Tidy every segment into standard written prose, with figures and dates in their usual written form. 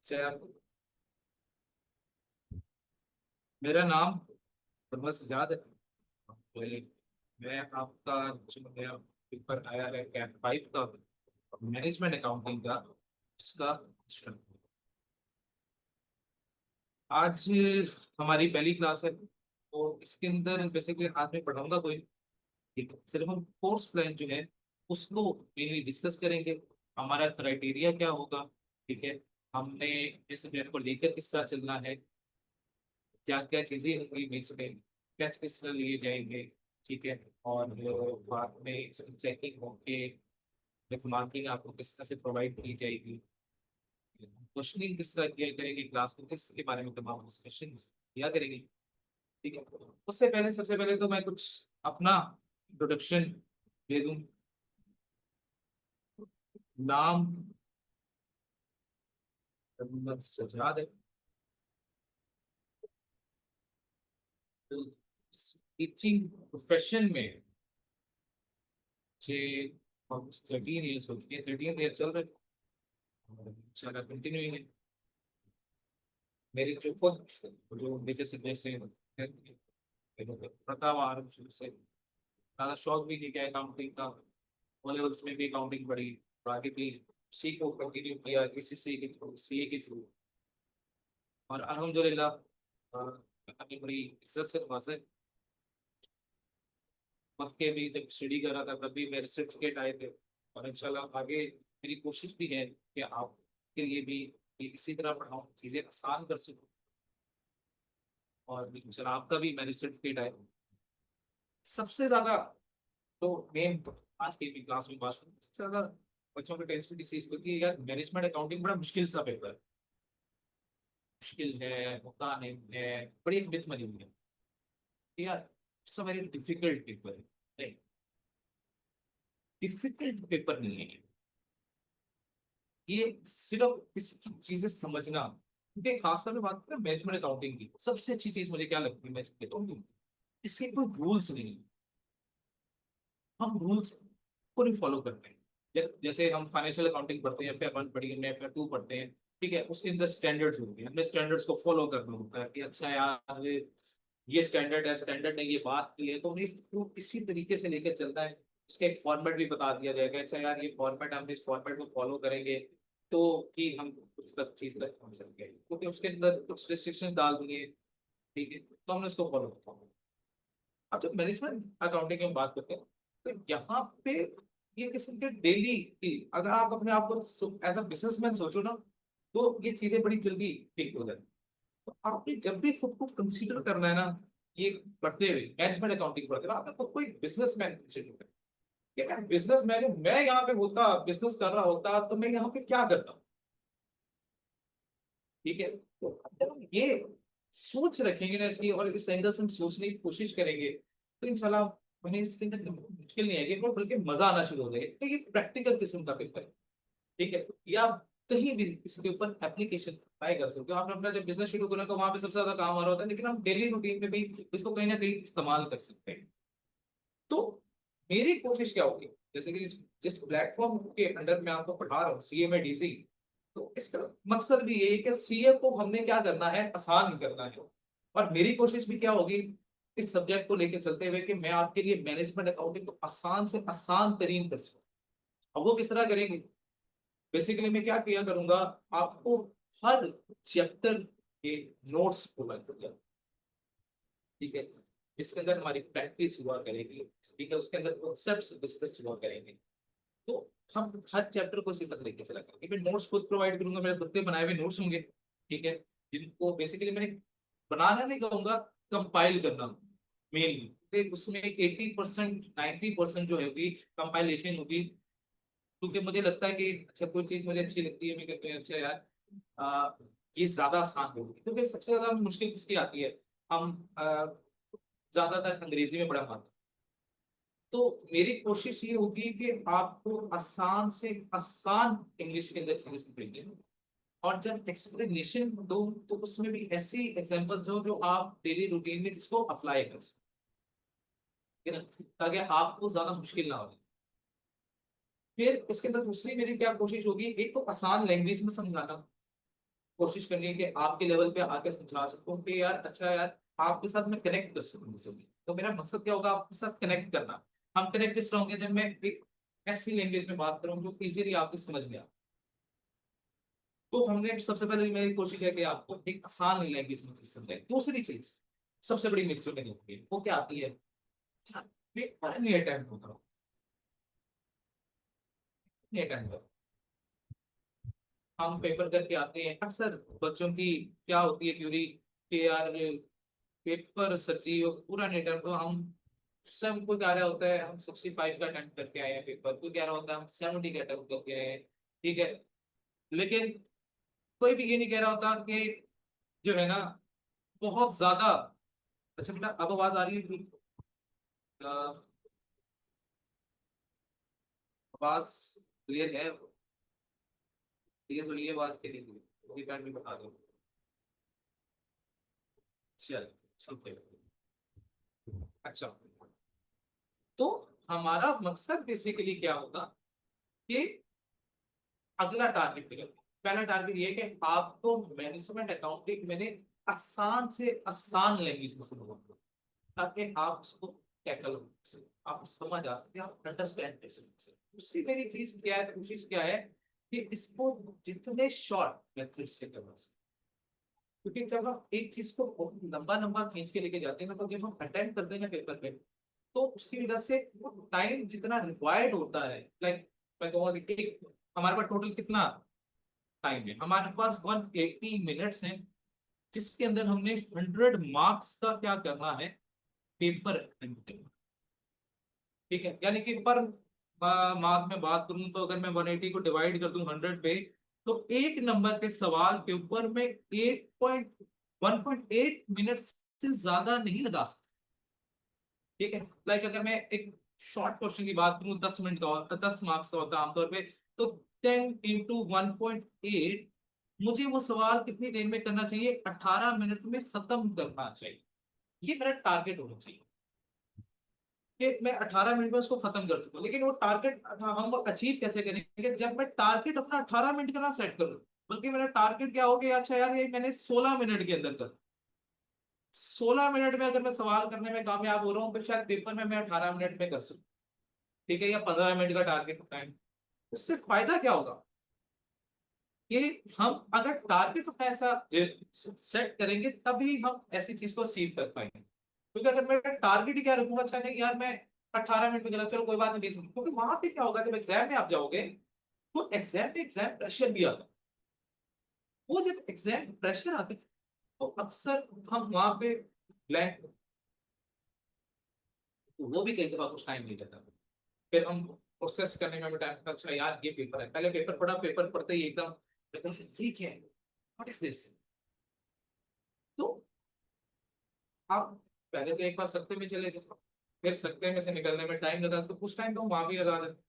अच्छा, मेरा नाम बस सजाद है। मैं आपका जो मेरा पेपर आया है कैट फाइव का मैनेजमेंट अकाउंटिंग का उसका स्टूडेंट। आज हमारी पहली क्लास है तो इसके अंदर बेसिकली आज मैं पढ़ाऊंगा कोई। ठीक है, सिर्फ हम कोर्स प्लान जो है उसको मेनली डिस्कस करेंगे। हमारा क्राइटेरिया क्या होगा। ठीक है, हमने इस प्लान को लेकर किस तरह चलना है, क्या क्या चीजें होंगी बीच में, टेस्ट किस तरह लिए जाएंगे। ठीक है, और बाद में चेकिंग होके मार्किंग आपको किस तरह से प्रोवाइड की जाएगी, क्वेश्चनिंग किस तरह किया करेंगे, क्लास में किसके बारे में तमाम डिस्कशन किया करेंगे। ठीक है, उससे पहले सबसे पहले तो मैं कुछ अपना इंट्रोडक्शन दे दूं। नाम मोहम्मद सजाद है। टीचिंग प्रोफेशन में मुझे 13 ईयर्स हो चुके हैं, 13 ईयर चल रहे हैं, इंशाल्लाह कंटिन्यूइंग है। मेरी जो खुद जो नीचे से देश से पता हुआ आरंभ शुरू से ज्यादा शौक भी नहीं किया अकाउंटिंग का। ओ लेवल्स में भी अकाउंटिंग पढ़ी, और आगे भी सी को कंटिन्यू किया ईसीसी के थ्रू, सीए के थ्रू, और अल्हम्दुलिल्लाह अपनी बड़ी इज्जत से नवाजा। वक्त के भी जब स्टडी कर रहा था तब भी मेरे सर्टिफिकेट आए थे, और इंशाल्लाह आगे मेरी कोशिश भी है कि आपके लिए भी इसी तरह पढ़ाऊँ, चीजें आसान कर सकूँ, और इंशाल्लाह आपका भी मेरिट सर्टिफिकेट आए। सबसे ज्यादा तो मेन आज की भी क्लास में बात करूं, सबसे ज्यादा बच्चों को टेंशन किस चीज होती है, यार मैनेजमेंट अकाउंटिंग बड़ा मुश्किल सा पेपर है, मुश्किल है, होता नहीं है, बड़ी एक मिथ बनी हुई है कि यार it's a very difficult paper है। नहीं, डिफिकल्ट पेपर नहीं है ये, सिर्फ इसकी चीजें समझना। क्योंकि खासतौर में बात करें मैनेजमेंट अकाउंटिंग की, सबसे अच्छी चीज मुझे क्या लगती है मैनेजमेंट अकाउंटिंग, इसके कोई रूल्स नहीं है। हम रूल्स को नहीं फॉलो करते हैं। जैसे हम फाइनेंशियल अकाउंटिंग पढ़ते हैं, F1 पढ़ी हमने, F2 पढ़ते हैं। ठीक है, उसके अंदर स्टैंडर्ड्स होते हैं, हमें स्टैंडर्ड्स को फॉलो करना होता है कि अच्छा यार ये स्टैंडर्ड है, स्टैंडर्ड ने ये बात की है तो हमें इसको इसी तरीके से लेकर चलना है। उसका एक फॉर्मेट भी बता दिया जाएगा, अच्छा यार ये फॉर्मेट, हम इस फॉर्मेट को फॉलो करेंगे तो कि हम उस तक चीज तक पहुंच सकेंगे, क्योंकि उसके अंदर कुछ रिस्ट्रिक्शन डाल दिए। ठीक है, तो हमने उसको फॉलो किया। अब जब मैनेजमेंट अकाउंटिंग की हम बात करते हैं तो यहाँ पे ये किस्म के डेली की, अगर आप अपने आप को एज अ बिजनेसमैन सोचो ना, तो ये चीजें बड़ी जल्दी ठीक हो जाती। तो आपने जब भी खुद को कंसीडर करना है ना, ये पढ़ते हुए मैनेजमेंट अकाउंटिंग पढ़ते हुए आपने खुद को एक बिजनेसमैन कंसीडर करना है कि मैं बिजनेसमैन हूँ, मैं यहाँ पे होता बिजनेस कर रहा होता तो मैं यहाँ पे क्या करता। ठीक है, तो जब हम ये सोच रखेंगे ना इसकी, और इस एंगल से हम सोचने की कोशिश करेंगे तो इंशाल्लाह मैंने इसके अंदर मुश्किल नहीं है, बल्कि मजा आना शुरू हो जाएगा, तो ये प्रैक्टिकल किस्म का पेपर है। ठीक है, या कहीं भी इसके ऊपर एप्लीकेशन अप्लाई कर सकते हो। आपने अपना जब बिजनेस शुरू करें तो वहां पे सबसे ज्यादा काम आ रहा होता है, लेकिन हम डेली रूटीन में भी इसको कहीं ना कहीं इस्तेमाल कर सकते हैं। तो मेरी कोशिश क्या होगी, जैसे कि जिस प्लेटफॉर्म के अंडर मैं आपको पढ़ा रहा हूँ, सीए में डीसी, तो इसका मकसद भी ये है कि सीए को हमने क्या करना है, आसान करना है। और मेरी कोशिश भी क्या होगी इस सब्जेक्ट को लेकर चलते हुए कि मैं आपके लिए मैनेजमेंट अकाउंटिंग को आसान से आसान तरीन कर सकूं। अब वो किस तरह करेंगे, बेसिकली मैं क्या किया करूंगा, आपको हर चैप्टर के नोट्स प्रोवाइड करूंगा। ठीक है, जिसके अंदर हमारी प्रैक्टिस हुआ करेगी। ठीक है, उसके अंदर कॉन्सेप्ट्स डिस्कस हुआ करेंगे। तो हम हर चैप्टर को इसी तरह लेके चला करेंगे। मैं नोट्स खुद प्रोवाइड करूंगा, मेरे खुद के बनाए हुए नोट्स होंगे। ठीक है, जिनको बेसिकली मैंने बनाना नहीं कहूंगा, कंपाइल करना मेनली, उसमें 80% 90% जो है कंपाइलेशन होगी। क्योंकि मुझे लगता है कि अच्छा कोई चीज मुझे अच्छी लगती है, मैं कहते हैं अच्छा यार आ, ये ज्यादा आसान होगी, क्योंकि सबसे ज्यादा मुश्किल किसकी आती है, हम ज्यादातर अंग्रेजी में पढ़ा पाते हैं। तो मेरी कोशिश ये होगी कि आपको आसान से आसान इंग्लिश के अंदर चीजें समझेंगे, और जब एक्सप्लेनेशन दो तो उसमें भी ऐसी एग्जांपल्स हो जो आप डेली रूटीन में जिसको अप्लाई कर सकें, ठीक है ना, ताकि आपको ज्यादा मुश्किल ना हो। फिर इसके अंदर दूसरी मेरी क्या कोशिश होगी, एक तो आसान लैंग्वेज में समझाना। कोशिश करनी है कि आपके लेवल पे आके समझा सकूं कि यार अच्छा यार आपके साथ मैं कनेक्ट कर सकूं इससे। तो मेरा मकसद क्या होगा, आपके साथ कनेक्ट करना। हम कनेक्ट किस तरह होंगे, जब मैं एक ऐसी लैंग्वेज में बात करूं जो इजीली आपको समझ में आए। तो हमने सबसे पहले मेरी कोशिश है कि आपको एक आसान लैंग्वेज में समझाए। दूसरी चीज सबसे बड़ी मिथ जो होती है वो क्या आती है, पेपर नहीं अटेम्प्ट होता, नहीं अटेम्प्ट। हम पेपर करके आते हैं, अक्सर बच्चों की क्या होती है क्यूरी कि यार पेपर सच्ची हो पूरा नहीं अटेम्प्ट, तो हम सब कोई कह रहा होता है हम 65 का अटेम्प्ट करके आए हैं पेपर, कोई कह रहा होता है हम 70 का अटेम्प्ट करके आए हैं। ठीक है, लेकिन कोई भी ये नहीं कह रहा होता कि जो है ना बहुत ज्यादा। अच्छा बेटा अब आवाज आ रही है ठीक? आवाज क्लियर है? ये सुनिए आवाज के लिए भी बता दो। चल ठीक है। अच्छा, तो हमारा मकसद बेसिकली क्या होगा कि अगला टारगेट क्या है? पहला टारगेट ये है कि आपको मैनेजमेंट अकाउंटिंग मैंने आसान से आसान लैंग्वेज में समझाऊंगा, ताकि आप उसको टैकल कर सकें, आप समझ आ सके, आप अंडरस्टैंड कर सकें। दूसरी मेरी चीज क्या है, कोशिश क्या है कि इसको जितने शॉर्ट मेथड से करना सके। क्योंकि जब हम एक चीज को बहुत लंबा लंबा खींच के लेके जाते हैं ना, तो जब हम अटेम्प्ट करते हैं ना पेपर पे, तो उसकी वजह से वो टाइम जितना रिक्वायर्ड होता है, लाइक मैं कहूँगा कि हमारे पास टोटल कितना टाइम है, हमारे पास 180 मिनट्स हैं, जिसके अंदर हमने 100 मार्क्स का क्या करना है, पेपर अटेम्प्ट करना। ठीक है, यानी कि पर मार्क में बात करूं तो अगर मैं 180 को डिवाइड कर दूं 100 पे, तो एक नंबर के सवाल के ऊपर मैं 1.8 मिनट से ज्यादा नहीं लगा सकता। ठीक है, लाइक अगर मैं एक शॉर्ट क्वेश्चन की बात करूं 10 मिनट का होता, 10 मार्क्स का होता है आमतौर पे, तो 10 × 1.8, मुझे वो सवाल कितनी देर में करना चाहिए, 18 मिनट में खत्म करना चाहिए। ये मेरा टारगेट होना चाहिए कि मैं 18 मिनट में उसको खत्म कर सकूं। लेकिन वो टारगेट हम वो अचीव कैसे करेंगे, जब मैं टारगेट अपना 18 मिनट का ना सेट करूं, बल्कि मेरा टारगेट क्या हो गया, अच्छा यार ये मैंने 16 मिनट के अंदर कर, 16 मिनट में अगर मैं सवाल करने में कामयाब हो रहा हूँ, तो शायद पेपर में मैं 18 मिनट में कर सकूं। ठीक है, या 15 मिनट का टारगेट टाइम। उससे फायदा क्या होगा कि हम अगर टारगेट अपना ऐसा सेट करेंगे, तभी हम ऐसी चीज को अचीव कर पाएंगे। क्योंकि अगर मैं टारगेट ही क्या रखूंगा, अच्छा नहीं यार मैं 18 मिनट में गलत, चलो कोई बात नहीं 20 मिनट, क्योंकि वहां पे क्या होगा जब एग्जाम में आप जाओगे, तो एग्जाम में एग्जाम प्रेशर भी आता है। वो जब एग्जाम प्रेशर आते हैं, तो अक्सर हम वहां पे ब्लैंक, वो भी कई दफा कुछ टाइम नहीं लेता। फिर हम प्रोसेस करने में टाइम लगता, अच्छा यार ये पेपर है, पहले पेपर पढ़ा, पेपर पढ़ते ही एकदम लगा ठीक है, व्हाट इज दिस। तो आप पहले तो एक बार सत्ते में चले गए, फिर सत्ते में से निकलने में टाइम लगा, तो कुछ टाइम तो वहां भी लगा देते।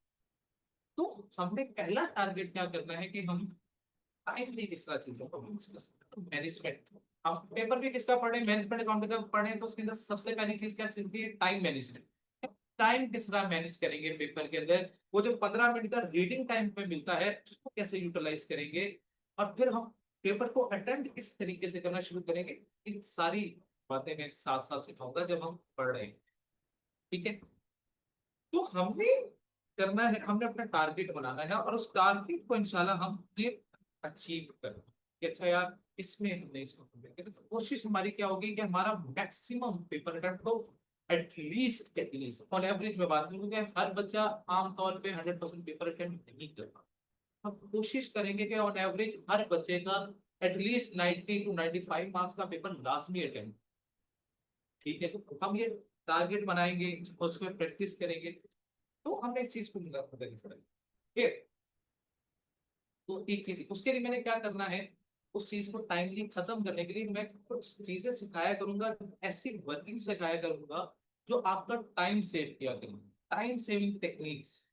तो हमने पहला टारगेट क्या करना है कि हम टाइम भी किस तरह चीजों को मैनेज कर सकते हैं। तो मैनेजमेंट, हम पेपर भी किसका पढ़े, मैनेजमेंट अकाउंटिंग का पढ़े, तो उसके अंदर सबसे पहली चीज क्या चलती है, टाइम मैनेजमेंट। टाइम किस तरह मैनेज करेंगे पेपर के अंदर, वो जो 15 मिनट का रीडिंग टाइम पे मिलता है उसको कैसे यूटिलाइज करेंगे, और फिर हम पेपर को अटेम्प्ट किस तरीके से करना शुरू करेंगे। इन सारी बातें मैं साथ साथ सिखाऊंगा जब हम पढ़ रहे हैं। ठीक है, तो हमने करना है, हमने अपना टारगेट बनाना है, और उस टारगेट को इंशाल्लाह हमने अचीव करना है। कि अच्छा यार इसमें हमने इसको complete किया। तो कोशिश हमारी क्या होगी कि हमारा मैक्सिमम पेपर अटेम्प्ट हो, एटलीस्ट ऑन एवरेज में बात करूँ, क्योंकि हर बच्चा आमतौर पे 100% पेपर अटेम्प्ट नहीं कर पाता। हम कोशिश करेंगे कि ऑन एवरेज हर बच्चे का एटलीस्ट 90 to 95 मार्क्स का पेपर लाजमी अटेम्प्ट। ठीक है, तो हम ये टारगेट बनाएंगे, उसमें प्रैक्टिस करेंगे, तो हमने इस चीज को मिला फिर। तो एक चीज उसके लिए मैंने क्या करना है, उस चीज को टाइमली खत्म करने के लिए मैं कुछ चीजें सिखाया करूंगा, ऐसी वर्किंग सिखाया करूंगा जो आपका टाइम सेव किया करेंगे। टाइम सेविंग टेक्निक्स,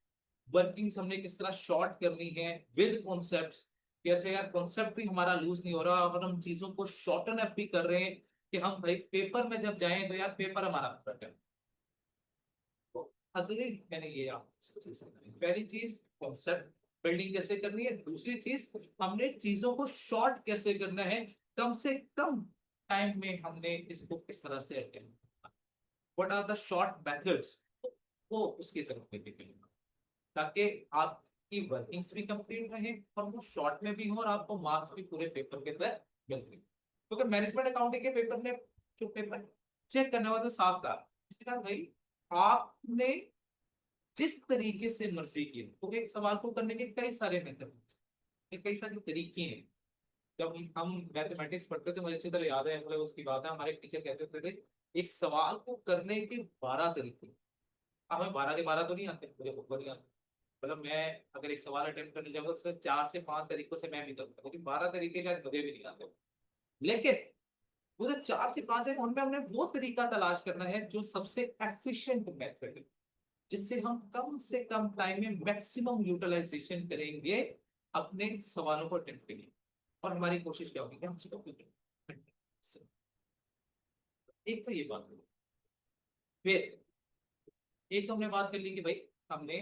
वर्किंग्स हमने किस तरह शॉर्ट करनी है विद कॉन्सेप्ट्स, कि अच्छा यार कॉन्सेप्ट भी हमारा लूज नहीं हो रहा, और हम चीजों को शॉर्टन अप भी कर रहे हैं, कि हम भाई पेपर में जब जाएं तो यार पेपर हमारा perfect है। तो अगली मैंने ये आपको पहली चीज कॉन्सेप्ट, बिल्डिंग कैसे करनी है, दूसरी चीज हमने चीजों को शॉर्ट कैसे करना है, कम से कम टाइम में हमने इसको किस तरह से attend, what are the short methods, वो उसकी तरफ लेके चलूंगा, ताकि आपकी वर्किंग्स भी कंप्लीट रहे और वो शॉर्ट में भी हो और आपको मार्क्स भी पूरे पेपर के अंदर मिल रहे, क्योंकि मैनेजमेंट अकाउंटिंग के पेपर में जो पेपर चेक करने वाला साफ था, इसने कहा भाई आपने जिस तरीके से मर्जी की, क्योंकि एक सवाल को करने के कई सारे मेथड, कई सारे तरीके हैं। जब हम मैथमेटिक्स पढ़ते थे, मुझे अच्छी तरह याद है, मतलब उसकी बात है, हमारे टीचर कहते थे एक सवाल को करने के 12 तरीके। अब हमें 12 के 12 तो नहीं आते, मुझे बहुत नहीं आते, मतलब मैं अगर एक सवाल अटेम्प्ट करने जाऊंगा तो 4 से 5 तरीकों से मैं भी करूंगा, लेकिन 12 तरीके शायद मुझे भी नहीं आते। लेकिन पूरे 4 से 5 है, उनमें हमने वो तरीका तलाश करना है जो सबसे एफिशिएंट मेथड है, जिससे हम कम से कम टाइम में मैक्सिमम यूटिलाइजेशन करेंगे अपने सवालों को अटेम्प्ट के लिए। और हमारी कोशिश क्या होगी कि हम उसको एक तो ये बात होगी, फिर एक तो हमने बात कर ली कि भाई हमने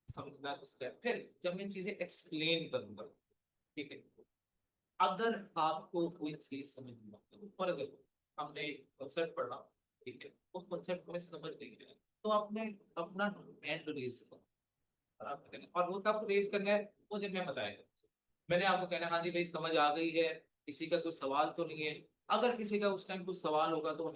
समझना स्टेप, फिर जब मैं चीजें एक्सप्लेन करूंगा, ठीक है, अगर आपको कोई चीज समझ नहीं आती, फॉर एग्जाम्पल हमने कॉन्सेप्ट पढ़ा, ठीक है, वो कॉन्सेप्ट में समझ नहीं आया, तो आपने अपना हैंड रेज करो, और वो कब रेज करना है, वो जब मैं बताया, मैंने आपको कहना हाँ जी भाई समझ आ गई है, किसी का कोई सवाल तो नहीं है, अगर किसी का उस टाइम कुछ सवाल होगा तो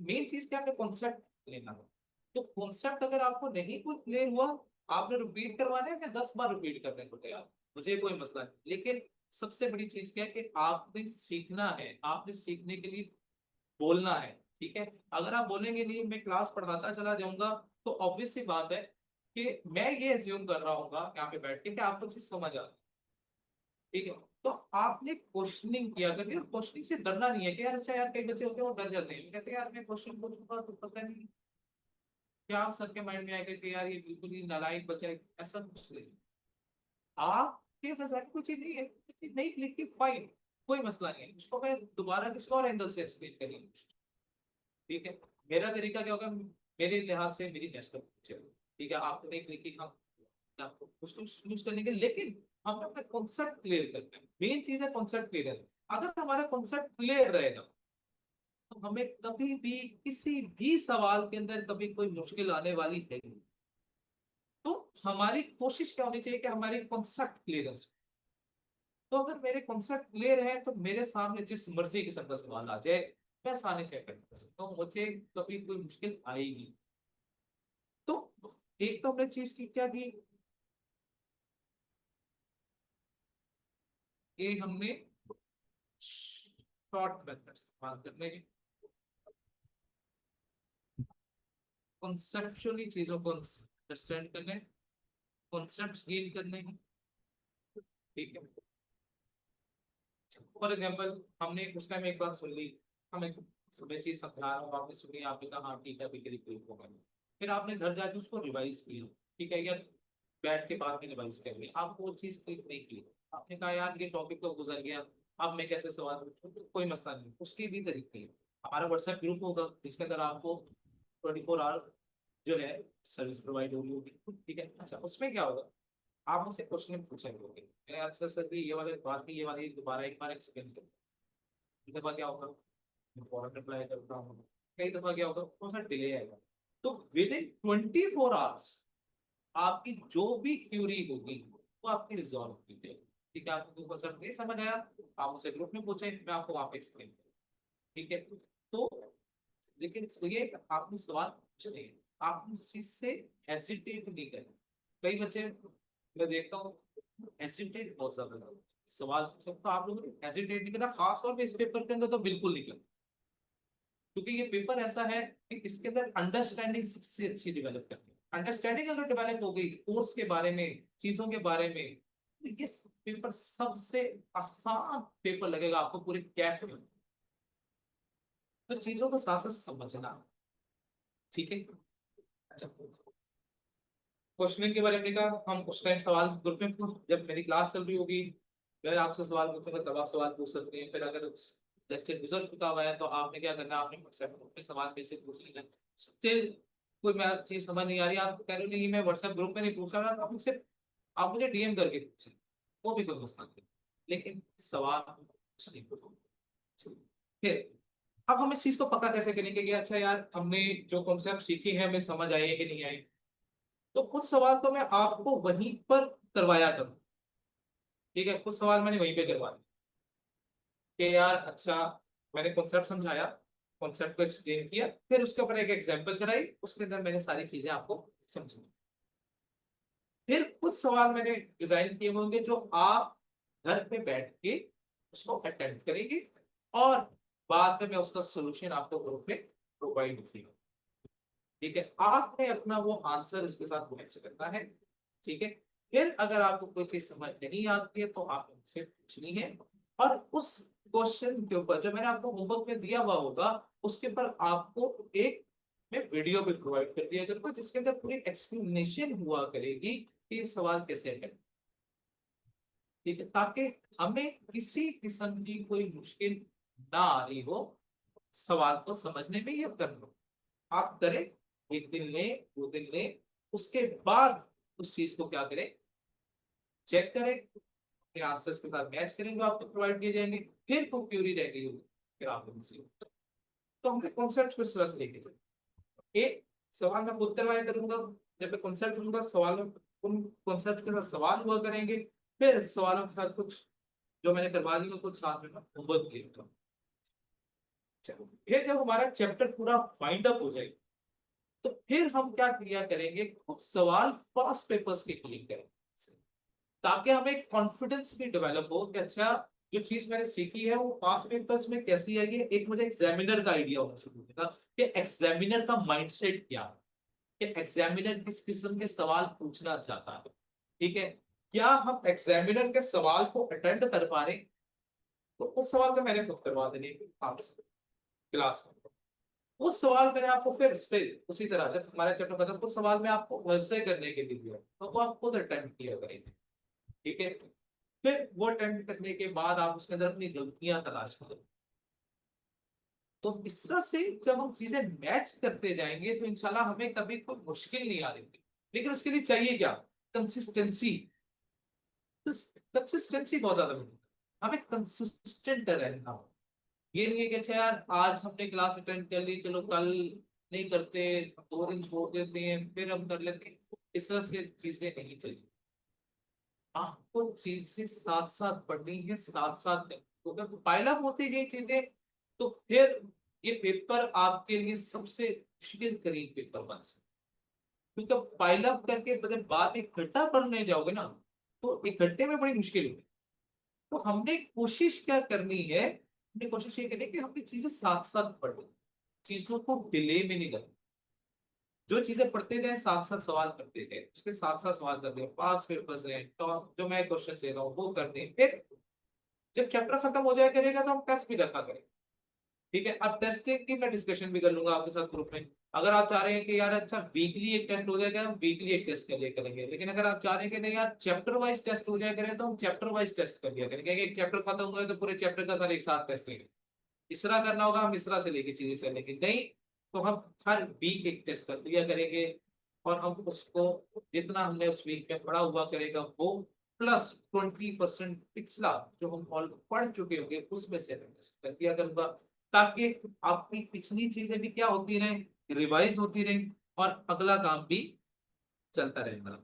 मेन चीज क्या, आपने कॉन्सेप्ट लेना है। तो कॉन्सेप्ट अगर आपको नहीं कोई क्लियर हुआ, आपने रिपीट करवाना है, मैं 10 बार रिपीट करने को तैयार, मुझे कोई मसला नहीं, लेकिन सबसे बड़ी चीज क्या है कि आपने सीखना है, आपने सीखने के लिए बोलना है, ठीक है। अगर आप बोलेंगे नहीं, मैं क्लास पढ़ाता चला जाऊंगा, तो ऑब्वियस सी बात है कि मैं ये एज्यूम कर रहा हूँ यहाँ पे बैठ के कि आपको चीज समझ आ, ठीक है। तो आपने क्वेश्चनिंग किया करिए, और क्वेश्चनिंग से डरना नहीं है कि यार अच्छा यार कई बच्चे होते हैं वो डर जाते हैं, कहते हैं यार मैं क्वेश्चन पूछूंगा तो पता नहीं क्या आप सबके माइंड में आएगा कि यार ये बिल्कुल ही नालायक बच्चा है, ऐसा कुछ नहीं। आपके अगर कोई चीज नहीं है, नहीं लिखी फाइन, कोई मसला नहीं है, उसको मैं दोबारा किसी और एंगल से एक्सप्लेन करेंगे, ठीक है। मेरा तरीका क्या होगा, मेरे लिहाज से मेरी नेशनल, ठीक है, आपने एक लिखी हम आपको उसको यूज करने के, लेकिन हमें अपना कॉन्सेप्ट क्लियर करना है, मेन चीज है कॉन्सेप्ट क्लियर। अगर हमारा कॉन्सेप्ट क्लियर रहेगा तो हमें कभी भी किसी भी सवाल के अंदर कभी कोई मुश्किल आने वाली है नहीं। तो हमारी कोशिश क्या होनी चाहिए कि हमारी कॉन्सेप्ट क्लियर है। तो अगर मेरे कॉन्सेप्ट क्लियर है तो मेरे सामने जिस मर्जी किस्म का सवाल आ जाए, मैं आसानी से अटेंड कर सकता हूँ, मुझे कभी कोई मुश्किल आएगी। तो एक तो हमने चीज की क्या की, ये हमने शॉर्ट मेथड इस्तेमाल करने हैं, कॉन्सेप्चुअली चीजों को अंडरस्टैंड करने, कॉन्सेप्ट्स गेन करने हैं, ठीक है। फॉर एग्जांपल हमने उस टाइम एक बात सुन ली, हम एक मैं चीज समझा रहा हूँ, आपने सुनी, आपने कहा हाँ ठीक है अभी के लिए होगा, फिर आपने घर जाके उसको रिवाइज किया, ठीक है, या बैठ के बाद में रिवाइज कर लिया, आपको वो चीज क्लिक नहीं की, आपने कहा यार ये टॉपिक तो गुजर गया, अब मैं कैसे सवाल पूछूं, तो कोई मसला नहीं, उसके भी तरीके हैं। हमारा व्हाट्सएप ग्रुप होगा जिसके अंदर आपको 24 आवर जो है सर्विस प्रोवाइड होगी, ठीक है। अच्छा उसमें क्या होगा, आप मुझसे क्वेश्चन पूछेंगे, मैं अक्सर सर भी ये वाले बात की, ये वाली दोबारा एक बार एक्सप्लेन करूँ, कई दफा क्या होगा मैं फॉरन रिप्लाई करता हूँ, कई दफा क्या होगा थोड़ा सा डिले आएगा, तो विद इन 24 आवर्स आपकी जो भी क्यूरी होगी वो आपकी रिजॉल्व की जाएगी, ठीक है। आपको कोई कॉन्सेप्ट नहीं समझ आया, आप मुझसे ग्रुप में पूछें, मैं आपको वहां पे एक्सप्लेन करूँ, ठीक है। तो लेकिन ये आपने सवाल पूछने, आप उस चीज से हेसिटेट नहीं करें। कई बच्चे मैं देखता हूँ हेसिटेट बहुत ज्यादा करते हैं। सवाल तो आप लोगों ने हेसिटेट नहीं करना, खास तौर पे इस पेपर के अंदर तो बिल्कुल नहीं करना, क्योंकि ये पेपर ऐसा है कि इसके अंदर अंडरस्टैंडिंग सबसे अच्छी डेवलप करनी है। अंडरस्टैंडिंग अगर डेवलप हो गई कोर्स के बारे में, चीजों के बारे में, तो ये पेपर सबसे आसान पेपर लगेगा आपको पूरे कैफ में। तो चीजों को साथ साथ समझना, ठीक है। अच्छा क्वेश्चनिंग के बारे में कहा, हम उस टाइम सवाल ग्रुप में जब मेरी क्लास चल रही होगी, मैं आपसे सवाल पूछूंगा तब आप सवाल पूछ सकते हैं, फिर अगर लेक्चर गुजर चुका हुआ है तो आपने क्या करना है, आपने व्हाट्सएप ग्रुप में सवाल कैसे पूछ लेना, स्टिल कोई मैं चीज समझ नहीं आ रही, आप कह रहे हो नहीं मैं व्हाट्सएप ग्रुप में नहीं पूछ रहा था, आप मुझसे आप मुझे डीएम करके पूछे, वो भी कोई मसला नहीं, लेकिन सवाल कुछ नहीं पूछो। फिर अब हम इस चीज को पक्का कैसे करेंगे कि अच्छा यार हमने जो कॉन्सेप्ट सीखे हैं हमें समझ आए कि नहीं आए। तो कुछ सवाल तो मैं आपको वहीं पर करवाया करूँ, ठीक है, कुछ सवाल मैंने वहीं पे करवा दिए कि यार अच्छा मैंने कॉन्सेप्ट समझाया, कॉन्सेप्ट को एक्सप्लेन किया, फिर उसके ऊपर एक एग्जांपल कराई, उसके अंदर मैंने सारी चीजें आपको समझाई। फिर कुछ सवाल मैंने डिजाइन किए होंगे जो आप घर पे बैठ के उसको अटेम्प्ट करेंगे, और बाद में मैं उसका सोल्यूशन आपको ग्रुप में प्रोवाइड करूंगा। ठीक है, आपने अपना वो आंसर उसके साथ मैच करना है। ठीक है, फिर अगर आपको कोई चीज समझ नहीं आती है तो आप मुझसे पूछनी है, और उस क्वेश्चन के ऊपर जो मैंने आपको होमवर्क में दिया हुआ होगा उसके ऊपर आपको एक मैं वीडियो भी प्रोवाइड कर दिया करूंगा जिसके अंदर पूरी एक्सप्लेनेशन हुआ करेगी कि ये सवाल कैसे है। ठीक है, ताकि हमें किसी किस्म की कोई मुश्किल ना आ रही हो सवाल को समझने में या करने में। आप करें, एक दिन लें, दो दिन लें, उसके बाद उस चीज को क्या करें, चेक करें, अपने आंसर्स के साथ मैच करें जो आपको प्रोवाइड किए जाएंगे, फिर कोई क्यूरी रह गई होगी फिर आप उनसे, तो हमने कॉन्सेप्ट को इस तरह से लेके चले। एक सवाल मैं खुद करवाया करूंगा, जब मैं कॉन्सेप्ट दूंगा सवाल में उन कॉन्सेप्ट के साथ सवाल हुआ करेंगे, फिर सवालों के साथ कुछ जो मैंने करवा दी कुछ साथ में होमवर्क दिया। फिर जब हमारा चैप्टर पूरा फाइंड अप हो जाएगा तो फिर हम क्या क्रिया करेंगे, कुछ सवाल पास्ट पेपर्स के क्लिक करेंगे, ताकि हमें कॉन्फिडेंस भी डेवलप हो कि अच्छा जो चीज मैंने सीखी है वो पास्ट पेपर्स में कैसी है, ये एक मुझे एग्जामिनर का आइडिया होना शुरू होगा कि एग्जामिनर का माइंडसेट क्या है, कि एग्जामिनर किस किस्म के सवाल पूछना चाहता है। ठीक है, क्या हम एग्जामिनर के सवाल को अटेंड कर पा रहे, तो उस सवाल तो मैंने खुद करवा देने आपसे क्लास में। उस सवाल मैंने आपको फिर स्टिल उसी तरह जब हमारा चैप्टर खत्म उस सवाल में आपको वैसे करने के लिए दिया तो वो आप खुद अटेम्प्ट किया करेंगे। ठीक है, फिर वो अटेम्प्ट करने के बाद आप उसके अंदर अपनी गलतियां तलाश करें। तो इस तरह से जब हम चीजें मैच करते जाएंगे तो इंशाल्लाह हमें कभी कोई मुश्किल नहीं आ रही, लेकिन उसके लिए चाहिए क्या, कंसिस्टेंसी। कंसिस्टेंसी बहुत ज्यादा जरूरी है, हमें कंसिस्टेंट रहना। ये नहीं है कि अच्छा यार आज हमने क्लास अटेंड कर ली चलो कल नहीं करते, 2 दिन छोड़ देते हैं फिर हम कर लेते हैं, इस तरह से चीजें नहीं चली। आपको चीजें साथ साथ पढ़नी है, साथ साथ तो अगर पाइलअप होती गई चीजें तो फिर ये पेपर आपके लिए सबसे मुश्किल तरीन पेपर बन सकता है। क्योंकि पाइलअप करके जब बाद में इकट्ठा पढ़ने जाओगे ना तो इकट्ठे में बड़ी मुश्किल होगी। तो हमने कोशिश क्या करनी है, हमने कोशिश ये करनी है कि हमने चीजें साथ साथ पढ़ो, चीजों को डिले में नहीं करना। जो चीजें पढ़ते जाए साथ साथ सवाल करते जाए, उसके साथ साथ सवाल करते हैं, पास पेपर्स हैं तो जो मैं क्वेश्चन दे रहा हूँ वो करने, फिर जब चैप्टर खत्म हो जाए करेगा तो हम टेस्ट भी रखा करें। ठीक है, अब टेस्टिंग की मैं डिस्कशन भी कर लूंगा आपके साथ ग्रुप में। अगर आप चाह रहे हैं कि यार अच्छा वीकली एक टेस्ट हो जाएगा हम वीकली एक टेस्ट कर लिया करेंगे, लेकिन अगर आप चाह रहे हैं कि नहीं यार चैप्टर वाइज टेस्ट हो जाए करें तो हम चैप्टर वाइज टेस्ट कर लिया करेंगे, एक चैप्टर खत्म हुआ है तो पूरे चैप्टर का सारे एक साथ टेस्ट लेंगे। इस तरह करना होगा, हम इस तरह से लेके चीजें चलेंगे, नहीं तो हम हर वीक एक टेस्ट कर लिया करेंगे, और हम उसको जितना हमने उस वीक में पढ़ा हुआ करेगा वो प्लस 20% पिछला जो हम ऑल पढ़ चुके होंगे उसमें से मैं टेस्ट कर लिया करूंगा, ताकि आपकी पिछली चीजें भी क्या होती रहे, रिवाइज होती रहे, और अगला काम भी चलता रहेगा।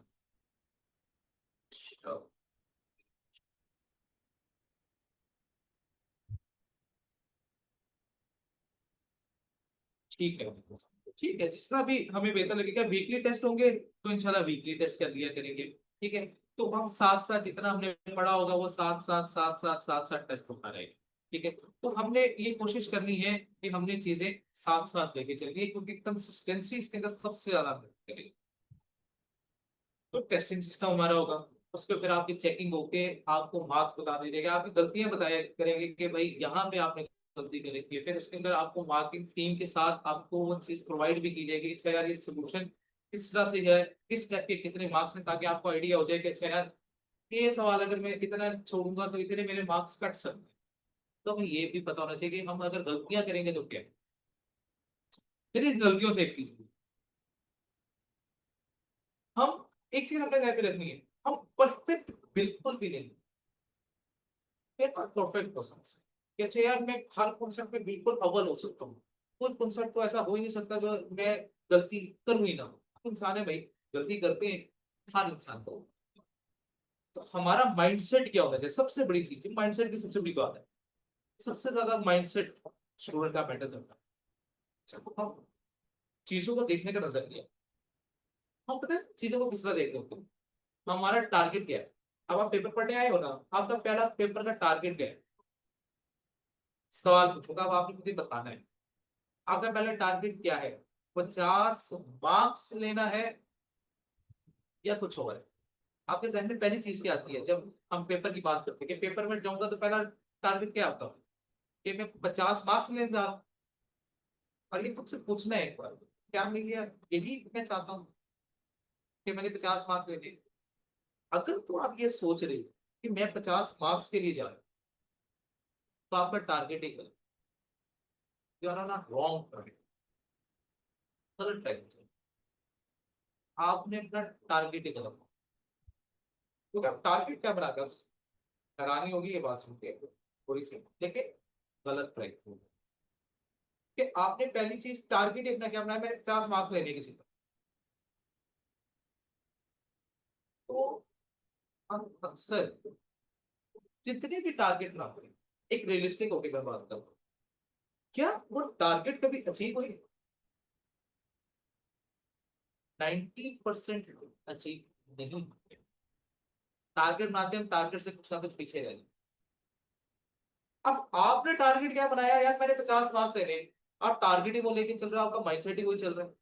ठीक है, ठीक है, जिस तरह भी हमें बेहतर लगेगा, वीकली टेस्ट होंगे तो इंशाल्लाह वीकली टेस्ट कर लिया करेंगे। ठीक है, तो हम साथ साथ जितना हमने पढ़ा होगा वो साथ साथ साथ साथ साथ साथ टेस्ट होता रहेगा। ठीक है, तो हमने ये कोशिश करनी है कि हमने चीजें साथ साथ लेके चलिए क्योंकि कंसिस्टेंसी इसके अंदर सबसे ज्यादा मदद करेगी। तो टेस्टिंग सिस्टम हमारा होगा, उसके फिर आपकी चेकिंग होके आपको मार्क्स बता दिए जाएगा, आपकी गलतियां बताया करेंगे कि भाई यहाँ पे आपने गलती करी है, फिर उसके अंदर आपको मार्किंग टीम के साथ आपको वो चीज प्रोवाइड भी की जाएगी, अच्छा यार ये सोल्यूशन किस तरह से है, किस स्टेप के कितने मार्क्स हैं, ताकि आपको आइडिया हो जाए कि अच्छा यार ये सवाल अगर मैं इतना छोड़ूंगा तो इतने मेरे मार्क्स कट सकते हैं। तो हमें ये भी पता होना चाहिए कि हम अगर गलतियां करेंगे तो क्या, फिर इन गलतियों से एक चीज एक चीज अपने ध्यान में रखनी है, हम परफेक्ट बिल्कुल भी नहीं, परफेक्ट पर्सन कि अच्छा यार मैं हर कॉन्सेप्ट में बिल्कुल अव्वल हो सकता हूँ, कोई कॉन्सेप्ट तो ऐसा हो ही नहीं सकता जो मैं गलती करूँ ही ना। हम इंसान है भाई, गलती करते हैं, हर इंसान को। तो हमारा माइंडसेट क्या होना चाहिए, सबसे बड़ी चीज है माइंडसेट की, सबसे बड़ी बात है, सबसे ज्यादा माइंडसेट स्टूडेंट का मैटर करता है। अच्छा, हम चीजों को देखने का नजरिया, हम पता है चीजों को किस तरह देखते होते हैं, हमारा टारगेट क्या है। अब आप पेपर पढ़ने आए हो ना, आपका पहला पेपर का टारगेट क्या है, सवाल पूछूंगा, अब आपने मुझे बताना है आपका पहला टारगेट क्या है, 50 मार्क्स लेना है या कुछ और है। आपके जहन में पहली चीज क्या आती है जब हम पेपर की बात करते हैं कि पेपर में जाऊंगा तो पहला टारगेट क्या आता है कि मैं 50 मार्क्स लेने जा रहा हूँ। और ये खुद से पूछना है एक बार, क्या मेरी यही मैं चाहता हूँ कि मैंने 50 मार्क्स लेने। अगर तो आप ये सोच रहे हो कि मैं 50 मार्क्स के लिए जा रहा हूँ, तो आपका टारगेट ही गलत, you are on a wrong target, गलत टारगेट। आपने अपना टारगेट ही गलत, क्योंकि आप टारगेट क्या बना कर, हैरानी होगी ये बात सुन के थोड़ी सी, लेकिन गलत ट्रैक कि आपने पहली चीज टारगेट ही अपना क्या बनाया, मैंने 50 मार्क्स लेने किसी का। तो हम अक्सर जितने भी टारगेट बनाते हैं, एक रियलिस्टिक होकर मैं बात करूं, क्या वो टारगेट कभी अचीव हुई, 90% अचीव नहीं हुए। टारगेट बनाते हैं, टारगेट से कुछ ना कुछ पीछे रह गए। अब आपने टारगेट क्या बनाया यार, मैंने 50 मार्क्स लेने, आप टारगेट ही वो लेके चल रहे हो, आपका माइंडसेट ही वही चल रहा है।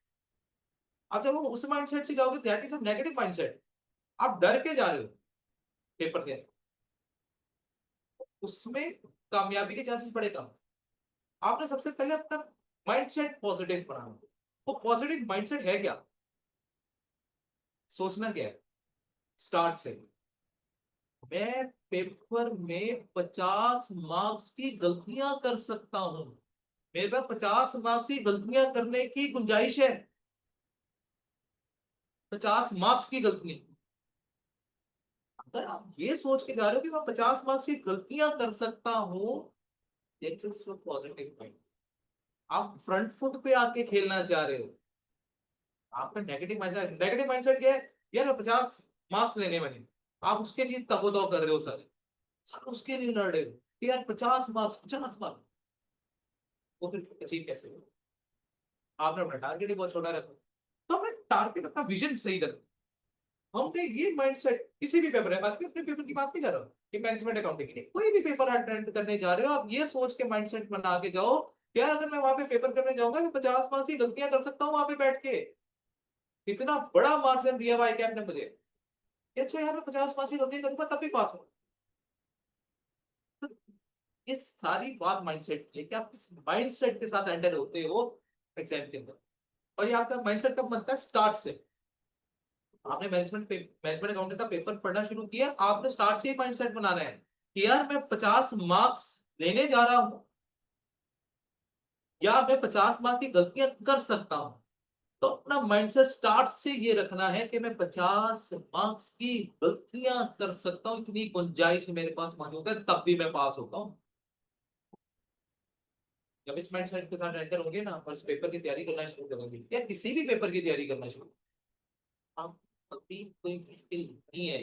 आप जब वो उस माइंडसेट से जाओगे, that is a negative mindset, आप डर के जा रहे हो पेपर के, उसमें कामयाबी के चांसेस बड़े कम। आपने सबसे पहले अपना माइंडसेट पॉजिटिव बनाना। वो पॉजिटिव माइंडसेट है क्या, सोचना क्या है, स्टार्ट से मैं पेपर में 50 मार्क्स की गलतियां कर सकता हूं, मेरे पास 50 मार्क्स की गलतियां करने की गुंजाइश है, 50 मार्क्स की गलतियां। अगर आप ये सोच के जा रहे हो कि मैं 50 मार्क्स की गलतियां कर सकता हूं, पॉजिटिव माइंड, आप फ्रंट फुट पे आके खेलना चाह रहे हो। आपका नेगेटिव माइंडसेट क्या है, यार मैं 50 मार्क्स लेने वाले, आप उसके लिए तगोदो कर रहे हो सर, सर उसके लिए लड़ रहे हो कि यार 50 मार्क्स 50 मार्क्स, वो फिर अचीव कैसे हो। आपने अपना टारगेट ही बहुत छोटा रखा, तो अपने टारगेट अपना विजन सही रखो। हमने ये माइंडसेट किसी भी पेपर है, बात अपने पेपर की बात नहीं कर रहा हूँ कि मैनेजमेंट अकाउंटिंग की, कोई भी पेपर अटेंड करने जा रहे हो, आप ये सोच के माइंडसेट बना के जाओ, यार अगर मैं वहां पे पेपर करने जाऊंगा मैं 50 मार्क्स की गलतियां कर सकता हूँ वहां पे बैठ के, इतना बड़ा मार्क्स दिया हुआ है क्या आपने मुझे, अच्छा यार मैं 50 मार्क्स की गलतियां करूंगा तब भी पास हूँ। तो ये सारी बात माइंडसेट की है कि आप किस माइंडसेट के साथ एंटर होते हो एग्जाम के अंदर। और ये आपका माइंडसेट कब बनता है, स्टार्ट से। आपने मैनेजमेंट अकाउंटिंग का पेपर पढ़ना शुरू किया, आपने स्टार्ट से ही माइंडसेट बनाना है कि यार मैं 50 मार्क्स लेने जा रहा हूं, या मैं 50 मार्क्स की गलतियां कर सकता हूं। तो अपना माइंडसेट स्टार्ट से ये रखना है कि मैं 50 मार्क्स की गलतियां कर सकता हूं, इतनी गुंजाइश मेरे पास मौजूद है, तब भी मैं पास होता हूँ। जब इस माइंडसेट के साथ एंटर होंगे ना और इस पेपर की तैयारी करना शुरू करेंगे या किसी भी पेपर की तैयारी करना शुरू, आप कभी कोई मुश्किल नहीं है।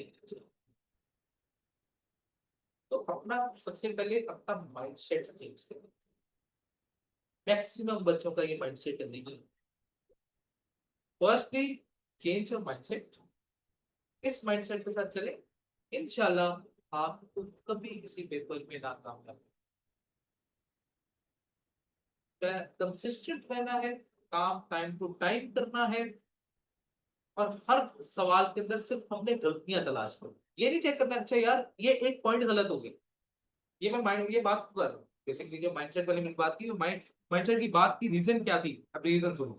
तो अपना सबसे पहले अपना माइंडसेट चेंज करें, मैक्सिमम बच्चों का ये माइंडसेट नहीं है। फर्स्टली चेंज योर माइंडसेट, इस माइंडसेट के साथ चले, इंशाल्लाह आपको कभी किसी पेपर में नाकामयाब, कंसिस्टेंट रहना है, काम टाइम टू टाइम करना है, और हर सवाल के अंदर सिर्फ हमने गलतियां तलाश करो, ये नहीं चेक करना अच्छा यार ये एक पॉइंट गलत हो गया। ये मैं माइंड ये बात कर रहा हूँ बेसिकली, जो माइंडसेट वाली मैंने बात की, माइंडसेट की बात की रीजन क्या थी, अब रीजन सुनो।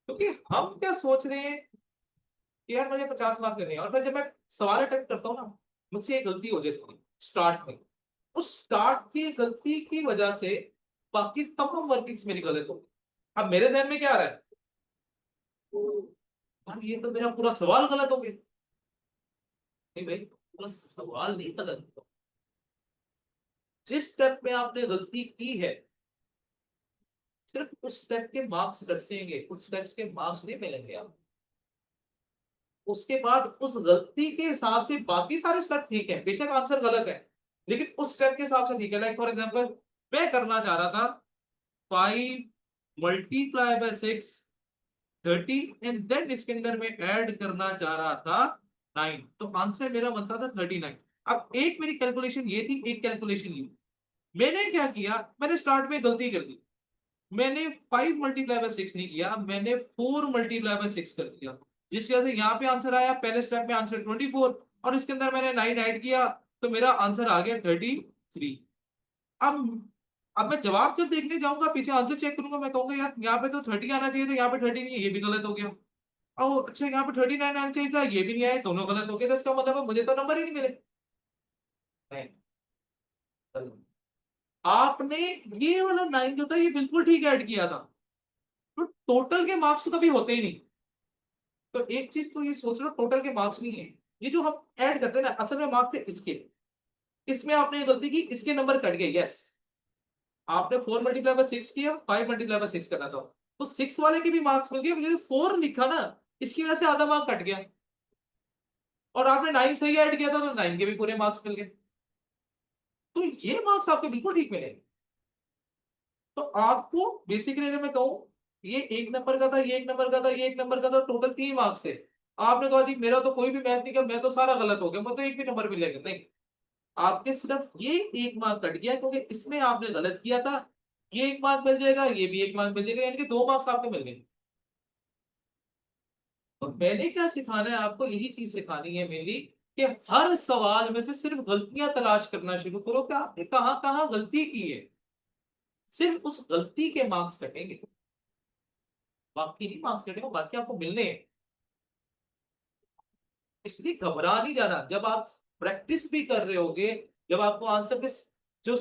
क्योंकि हम क्या सोच रहे हैं कि यार मुझे 50 मार्क लेने हैं, और फिर जब मैं सवाल अटेम्प्ट करता हूँ ना, मुझसे एक गलती हो जाती है स्टार्ट में, उस स्टार्ट की गलती की वजह से बाकी तमाम वर्किंग्स मेरी गलत हो गई। अब मेरे जहन में क्या आ रहा है, यार ये तो मेरा पूरा सवाल गलत हो गया। नहीं भाई, पूरा सवाल नहीं गलत। जिस स्टेप में आपने गलती की है, सिर्फ उस स्टेप के मार्क्स कटेंगे, उस स्टेप्स के मार्क्स नहीं मिलेंगे आप। उसके बाद उस गलती के हिसाब से बाकी सारे स्टेप ठीक है, बेशक आंसर गलत है, लेकिन उस स्टेप के हिसाब से ठीक है। लाइक फॉर एग्जांपल, मैं करना चाह रहा था 5 × 6 30, एंड देन इसके अंदर में ऐड करना चाह रहा था 9, तो आंसर मेरा बनता था 39। अब एक मेरी कैलकुलेशन ये थी, एक कैलकुलेशन ये। मैंने क्या किया, मैंने स्टार्ट में गलती कर दी। मैंने 5 × 6 नहीं किया, मैंने 4 × 6 कर दिया, जिसकी वजह से यहाँ पे आंसर आया, पहले स्टेप में आंसर 24, और इसके अंदर मैंने 9 ऐड किया, तो मेरा आंसर आ गया 33। अब अब मैं जवाब जब देखने जाऊंगा, पीछे आंसर चेक करूंगा, मैं कहूंगा यार यहाँ पे तो 30 आना चाहिए था, यहाँ पे 30 नहीं है, ये भी गलत हो गया। और अच्छा, यहाँ पे 39 आना चाहिए था, ये भी नहीं आया, दोनों गलत हो गए, तो इसका मतलब है मुझे तो नंबर ही नहीं मिले। नहीं, आपने ये वाला 9 जो था ये बिल्कुल ठीक ऐड किया था, तो टोटल के मार्क्स तो कभी होते ही नहीं। तो एक चीज तो ये सोच लो, टोटल के मार्क्स नहीं है, ये जो हम ऐड करते हैं ना, असल में मार्क्स है इसके। इसमें आपने ये गलती की, इसके नंबर कट गए, यस। आपने 4 × 6 किया, 5 × 6 करना था, तो 6 वाले के भी मार्क्स मिल गए, मुझे 4 लिखा ना, इसकी वजह से आधा मार्क कट गया। और आपने 9 सही ऐड किया था, तो 9 के भी पूरे मार्क्स मिल गए। तो ये मार्क्स आपके बिल्कुल ठीक मिले। तो आपको बेसिकली अगर मैं कहूं, ये 1 नंबर का था, ये 1 नंबर का था, ये 1 नंबर का था, टोटल 3 मार्क्स थे। आपने कहा जी मेरा तो कोई भी मैथ नहीं किया, मैं तो सारा गलत हो गया, मैं तो एक भी नंबर मिलेगा नहीं। आपके सिर्फ ये 1 मार्क कट गया, क्योंकि इसमें आपने गलत किया था। ये 1 मार्क मिल जाएगा, ये भी 1 मार्क मिल जाएगा, यानी कि 2 मार्क्स आपको मिल गए। तो मैंने क्या सिखाना है आपको, यही चीज सिखानी है मेरी, कि हर सवाल में से सिर्फ गलतियां तलाश करना शुरू करो, कि आपने कहां कहां गलती की है, सिर्फ उस गलती के मार्क्स कटेंगे, बाकी नहीं मार्क्स कटेंगे, बाकी आपको मिलने हैं। इसलिए घबरा नहीं जाना, जब आप प्रैक्टिस भी कर रहे होगे, जब आपको आंसर के जो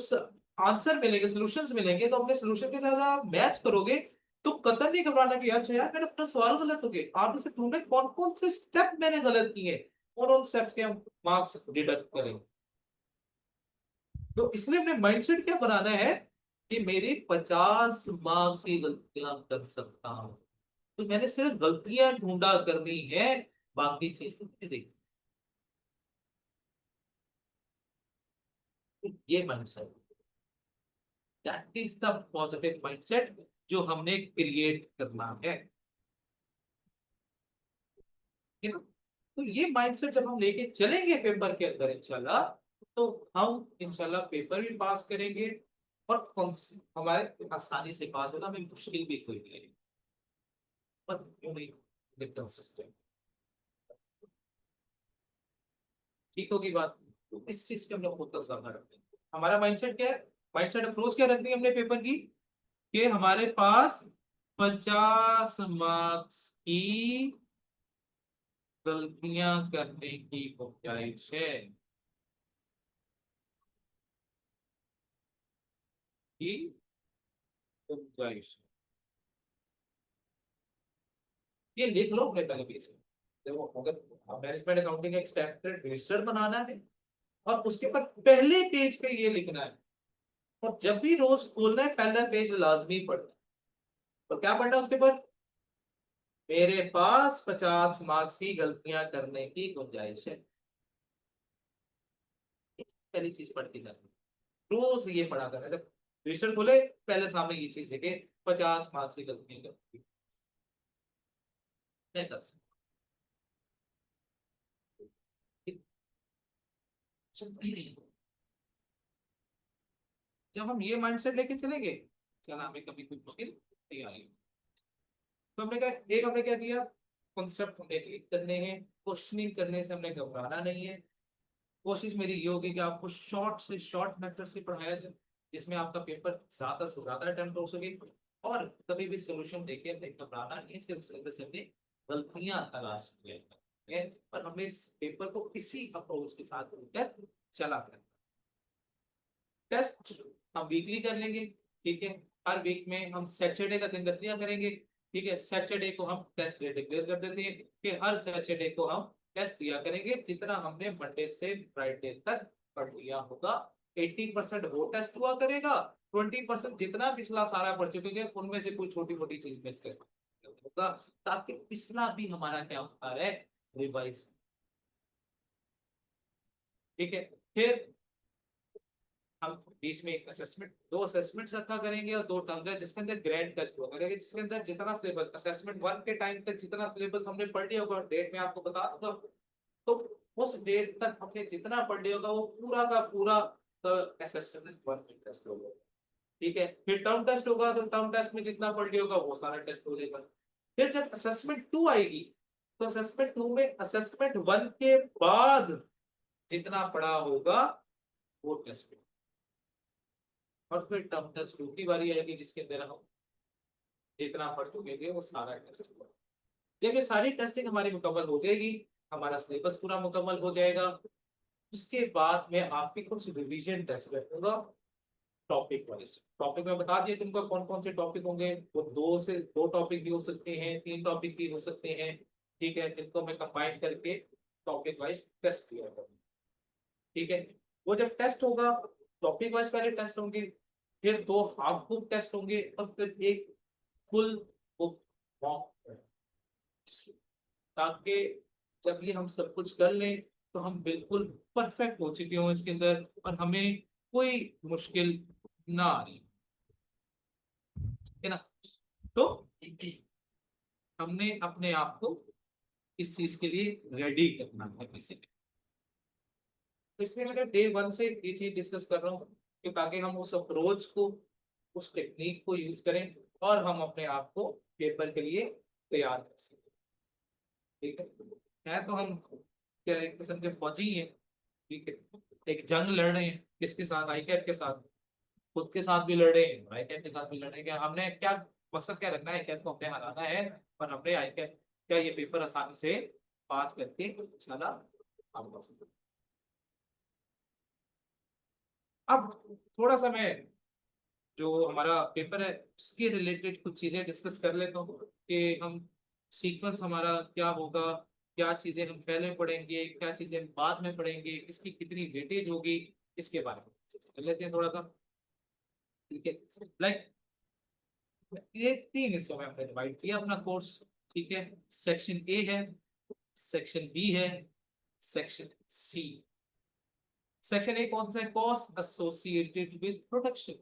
आंसर मिलेंगे, सॉल्यूशंस मिलेंगे, तो अपने सॉल्यूशन के साथ आप मैच करोगे, तो कतई नहीं घबराना कि अच्छा यार मेरा अपना सवाल गलत हो गया। आप इसे ढूंढे कौन कौन से स्टेप मैंने गलत किए, और उन स्टेप्स के हम मार्क्स डिडक्ट करेंगे। तो इसलिए अपने माइंडसेट क्या बनाना है, कि मेरे 50 मार्क्स की गलतियां कर सकता हूं, तो मैंने सिर्फ गलतियां ढूंढा करनी है, बाकी चीज नहीं देखी। ये mindset, that is the positive mindset जो हमने क्रिएट करना है। ठीक है ना? तो ये माइंडसेट जब हम लेके चलेंगे पेपर के अंदर इंशाल्लाह, तो हम इंशाल्लाह पेपर भी पास करेंगे, और हमारे आसानी से पास होगा, हमें मुश्किल भी कोई नहीं लगेगी। पर क्यों नहीं कंसिस्टेंट, ठीक होगी बात। तो इस चीज पे हम लोग फोकस ज्यादा रखते हैं। हमारा माइंडसेट क्या है, माइंडसेट अप्रोच क्या रखनी है हमने पेपर की, कि हमारे पास 50 मार्क्स की गलतियां करने की गुंजाइश है, की गुंजाइश। ये लिख लो अपने पहले पेज में। देखो, अगर मैनेजमेंट अकाउंटिंग का एक्सपेक्टेड रजिस्टर बनाना है, और उसके ऊपर पहले पेज पे ये लिखना है, और जब भी रोज खोलना है, पहला पेज लाजमी पढ़ना है। और क्या पढ़ना है उसके ऊपर, मेरे पास 50 मार्क्स की गलतियां करने की गुंजाइश है। पहली चीज पढ़ के जाना, रोज ये पढ़ा करना, जब रजिस्टर खोले पहले सामने ये चीज देखे, 50 मार्क्स की गलतियां करनी नहीं कर सकते। जब हम ये माइंडसेट लेके चलेंगे, चला हमें कभी कोई मुश्किल नहीं आएगी। तो हमने क्या, एक हमने क्या किया, कॉन्सेप्ट हमने क्लिक करने हैं, क्वेश्चनिंग करने से हमने घबराना नहीं है। कोशिश मेरी ये होगी कि आपको शॉर्ट से शॉर्ट मेथड से पढ़ाया जाए, जिसमें आपका पेपर ज्यादा से ज्यादा अटेम्प्ट हो सके, और कभी भी सोल्यूशन देके हमने घबराना नहीं है, सिर्फ सिलेबस से हमने गलतियां तलाश किया है, और हमने इस पेपर को इसी अप्रोच के साथ लेकर चला कर। टेस्ट हम वीकली कर लेंगे, ठीक है। हर वीक में हम सैटरडे का दिन गलतियां करेंगे, ठीक है, सैटरडे को हम टेस्ट डे डिक्लेयर कर देते हैं कि हर सैटरडे को हम टेस्ट दिया करेंगे जितना हमने मंडे से फ्राइडे तक पढ़ लिया होगा। 80% वो टेस्ट हुआ करेगा, 20% जितना पिछला सारा पढ़ चुके हैं उनमें से कोई छोटी मोटी चीज में टेस्ट होगा, ताकि पिछला भी हमारा क्या होता है, रिवाइज। ठीक है, फिर हम बीच में एक असेसमेंट, दो असेसमेंट रखा करेंगे और दो टर्म है जिसके अंदर ग्रैंड टेस्ट हुआ करेगा, जिसके अंदर जितना सिलेबस असेसमेंट 1 के टाइम तक जितना सिलेबस हमने पढ़ लिया होगा, डेट में आपको बता दूंगा, तो उस डेट तक हमने जितना पढ़ लिया होगा वो पूरा का पूरा असेसमेंट 1 टेस्ट होगा। ठीक है, फिर टर्म टेस्ट होगा तो टर्म टेस्ट में जितना पढ़ लिया होगा वो सारा टेस्ट हो जाएगा। फिर जब असेसमेंट 2 आएगी तो असेसमेंट 2 में असेसमेंट 1 के बाद जितना पढ़ा होगा वो टेस्ट, और फिर टर्म टेस्ट 2 की बारी आएगी जिसके अंदर हम जितना पढ़ चुके वो सारा टेस्ट होगा। जब ये सारी टेस्टिंग हमारी मुकम्मल हो जाएगी, हमारा सिलेबस पूरा मुकम्मल हो जाएगा, उसके बाद में आपकी कुछ रिवीजन टेस्ट रखूंगा टॉपिक वाइज। टॉपिक में बता दिए तुमको कौन कौन से टॉपिक होंगे, वो दो टॉपिक भी हो सकते हैं, 3 टॉपिक भी हो सकते हैं। ठीक है, जिनको मैं कंबाइन करके टॉपिक वाइज टेस्ट किया करूंगा। ठीक है, वो जब टेस्ट होगा, टॉपिक वाइज पहले टेस्ट होंगे, फिर 2 हाफ बुक टेस्ट होंगे और फिर एक फुल बुक मॉक, ताकि जब ये हम सब कुछ कर लें तो हम बिल्कुल परफेक्ट हो चुके हों इसके अंदर और हमें कोई मुश्किल ना आए, है ना। तो हमने अपने आप को इस चीज के लिए रेडी करना है बेसिकली। तो इसलिए मैं डे 1 से ये चीज डिस्कस कर रहा हूँ कि ताकि हम उस अप्रोच को, उस टेक्निक को यूज करें और हम अपने आप को पेपर के लिए तैयार कर सकें। ठीक है तो हम क्या एक किस्म के फौजी हैं। ठीक है, एक जंग लड़ रहे हैं, किसके साथ, आईकैप के साथ, खुद के साथ भी लड़े, आईकैप के साथ भी लड़े। क्या हमने क्या मकसद क्या रखना है, आईकैप को हमने हराना है और हमने आईकैप क्या ये पेपर आसानी से पास करके साला हम कर सकते। अब थोड़ा सा मैं जो हमारा पेपर है उसके रिलेटेड कुछ चीजें डिस्कस कर लेता हूँ कि हम सीक्वेंस हमारा क्या होगा, क्या चीजें हम पहले पढ़ेंगे, क्या चीजें बाद में पढ़ेंगे, इसकी कितनी वेटेज होगी, इसके बारे में डिस्कस कर लेते हैं थोड़ा सा। ठीक है, लाइक ये 3 हिस्सों में हमने डिवाइड किया अपना कोर्स। ठीक है, सेक्शन ए है, सेक्शन बी है, सेक्शन सी। सेक्शन ए कौन सा है, cost associated with production.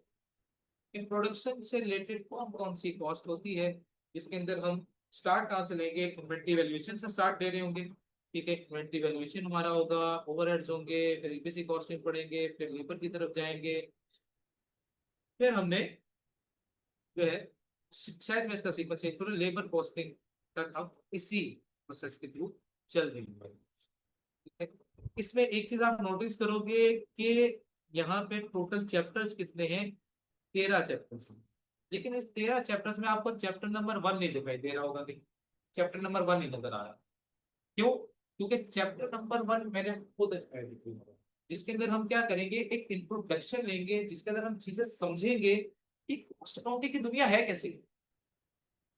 In production से रिलेटेड कौन कौन सी कॉस्ट होती है, जिसके अंदर हम स्टार्ट कहां से लेंगे, इन्वेंटरी वैल्यूएशन से स्टार्ट दे रहे होंगे। ठीक है, इन्वेंटरी वैल्यूएशन हमारा होगा, ओवरहेड्स होंगे, फिर ईपीसी कॉस्टिंग पढ़ेंगे, फिर लेबर की तरफ जाएंगे, फिर हमने जो है शायद मैं इसका सीक्वेंस चेंज करूं, लेबर कॉस्टिंग तक हम इसी प्रोसेस के थ्रू चल रही है। ठीक है, इसमें एक चीज आप नोटिस करोगे कि यहाँ पे टोटल चैप्टर्स कितने हैं, 13 चैप्टर्स हैं। लेकिन इस 13 चैप्टर्स में आपको चैप्टर नंबर 1 नहीं दिखाई दे रहा होगा, कि चैप्टर नंबर 1 नहीं नजर आ रहा। क्यों? क्योंकि चैप्टर नंबर 1 मैंने खुद ऐड किया, जिसके अंदर हम क्या करेंगे, एक इंट्रोडक्शन लेंगे जिसके अंदर हम चीजें समझेंगे कि कॉस्ट अकाउंटिंग की दुनिया है कैसे,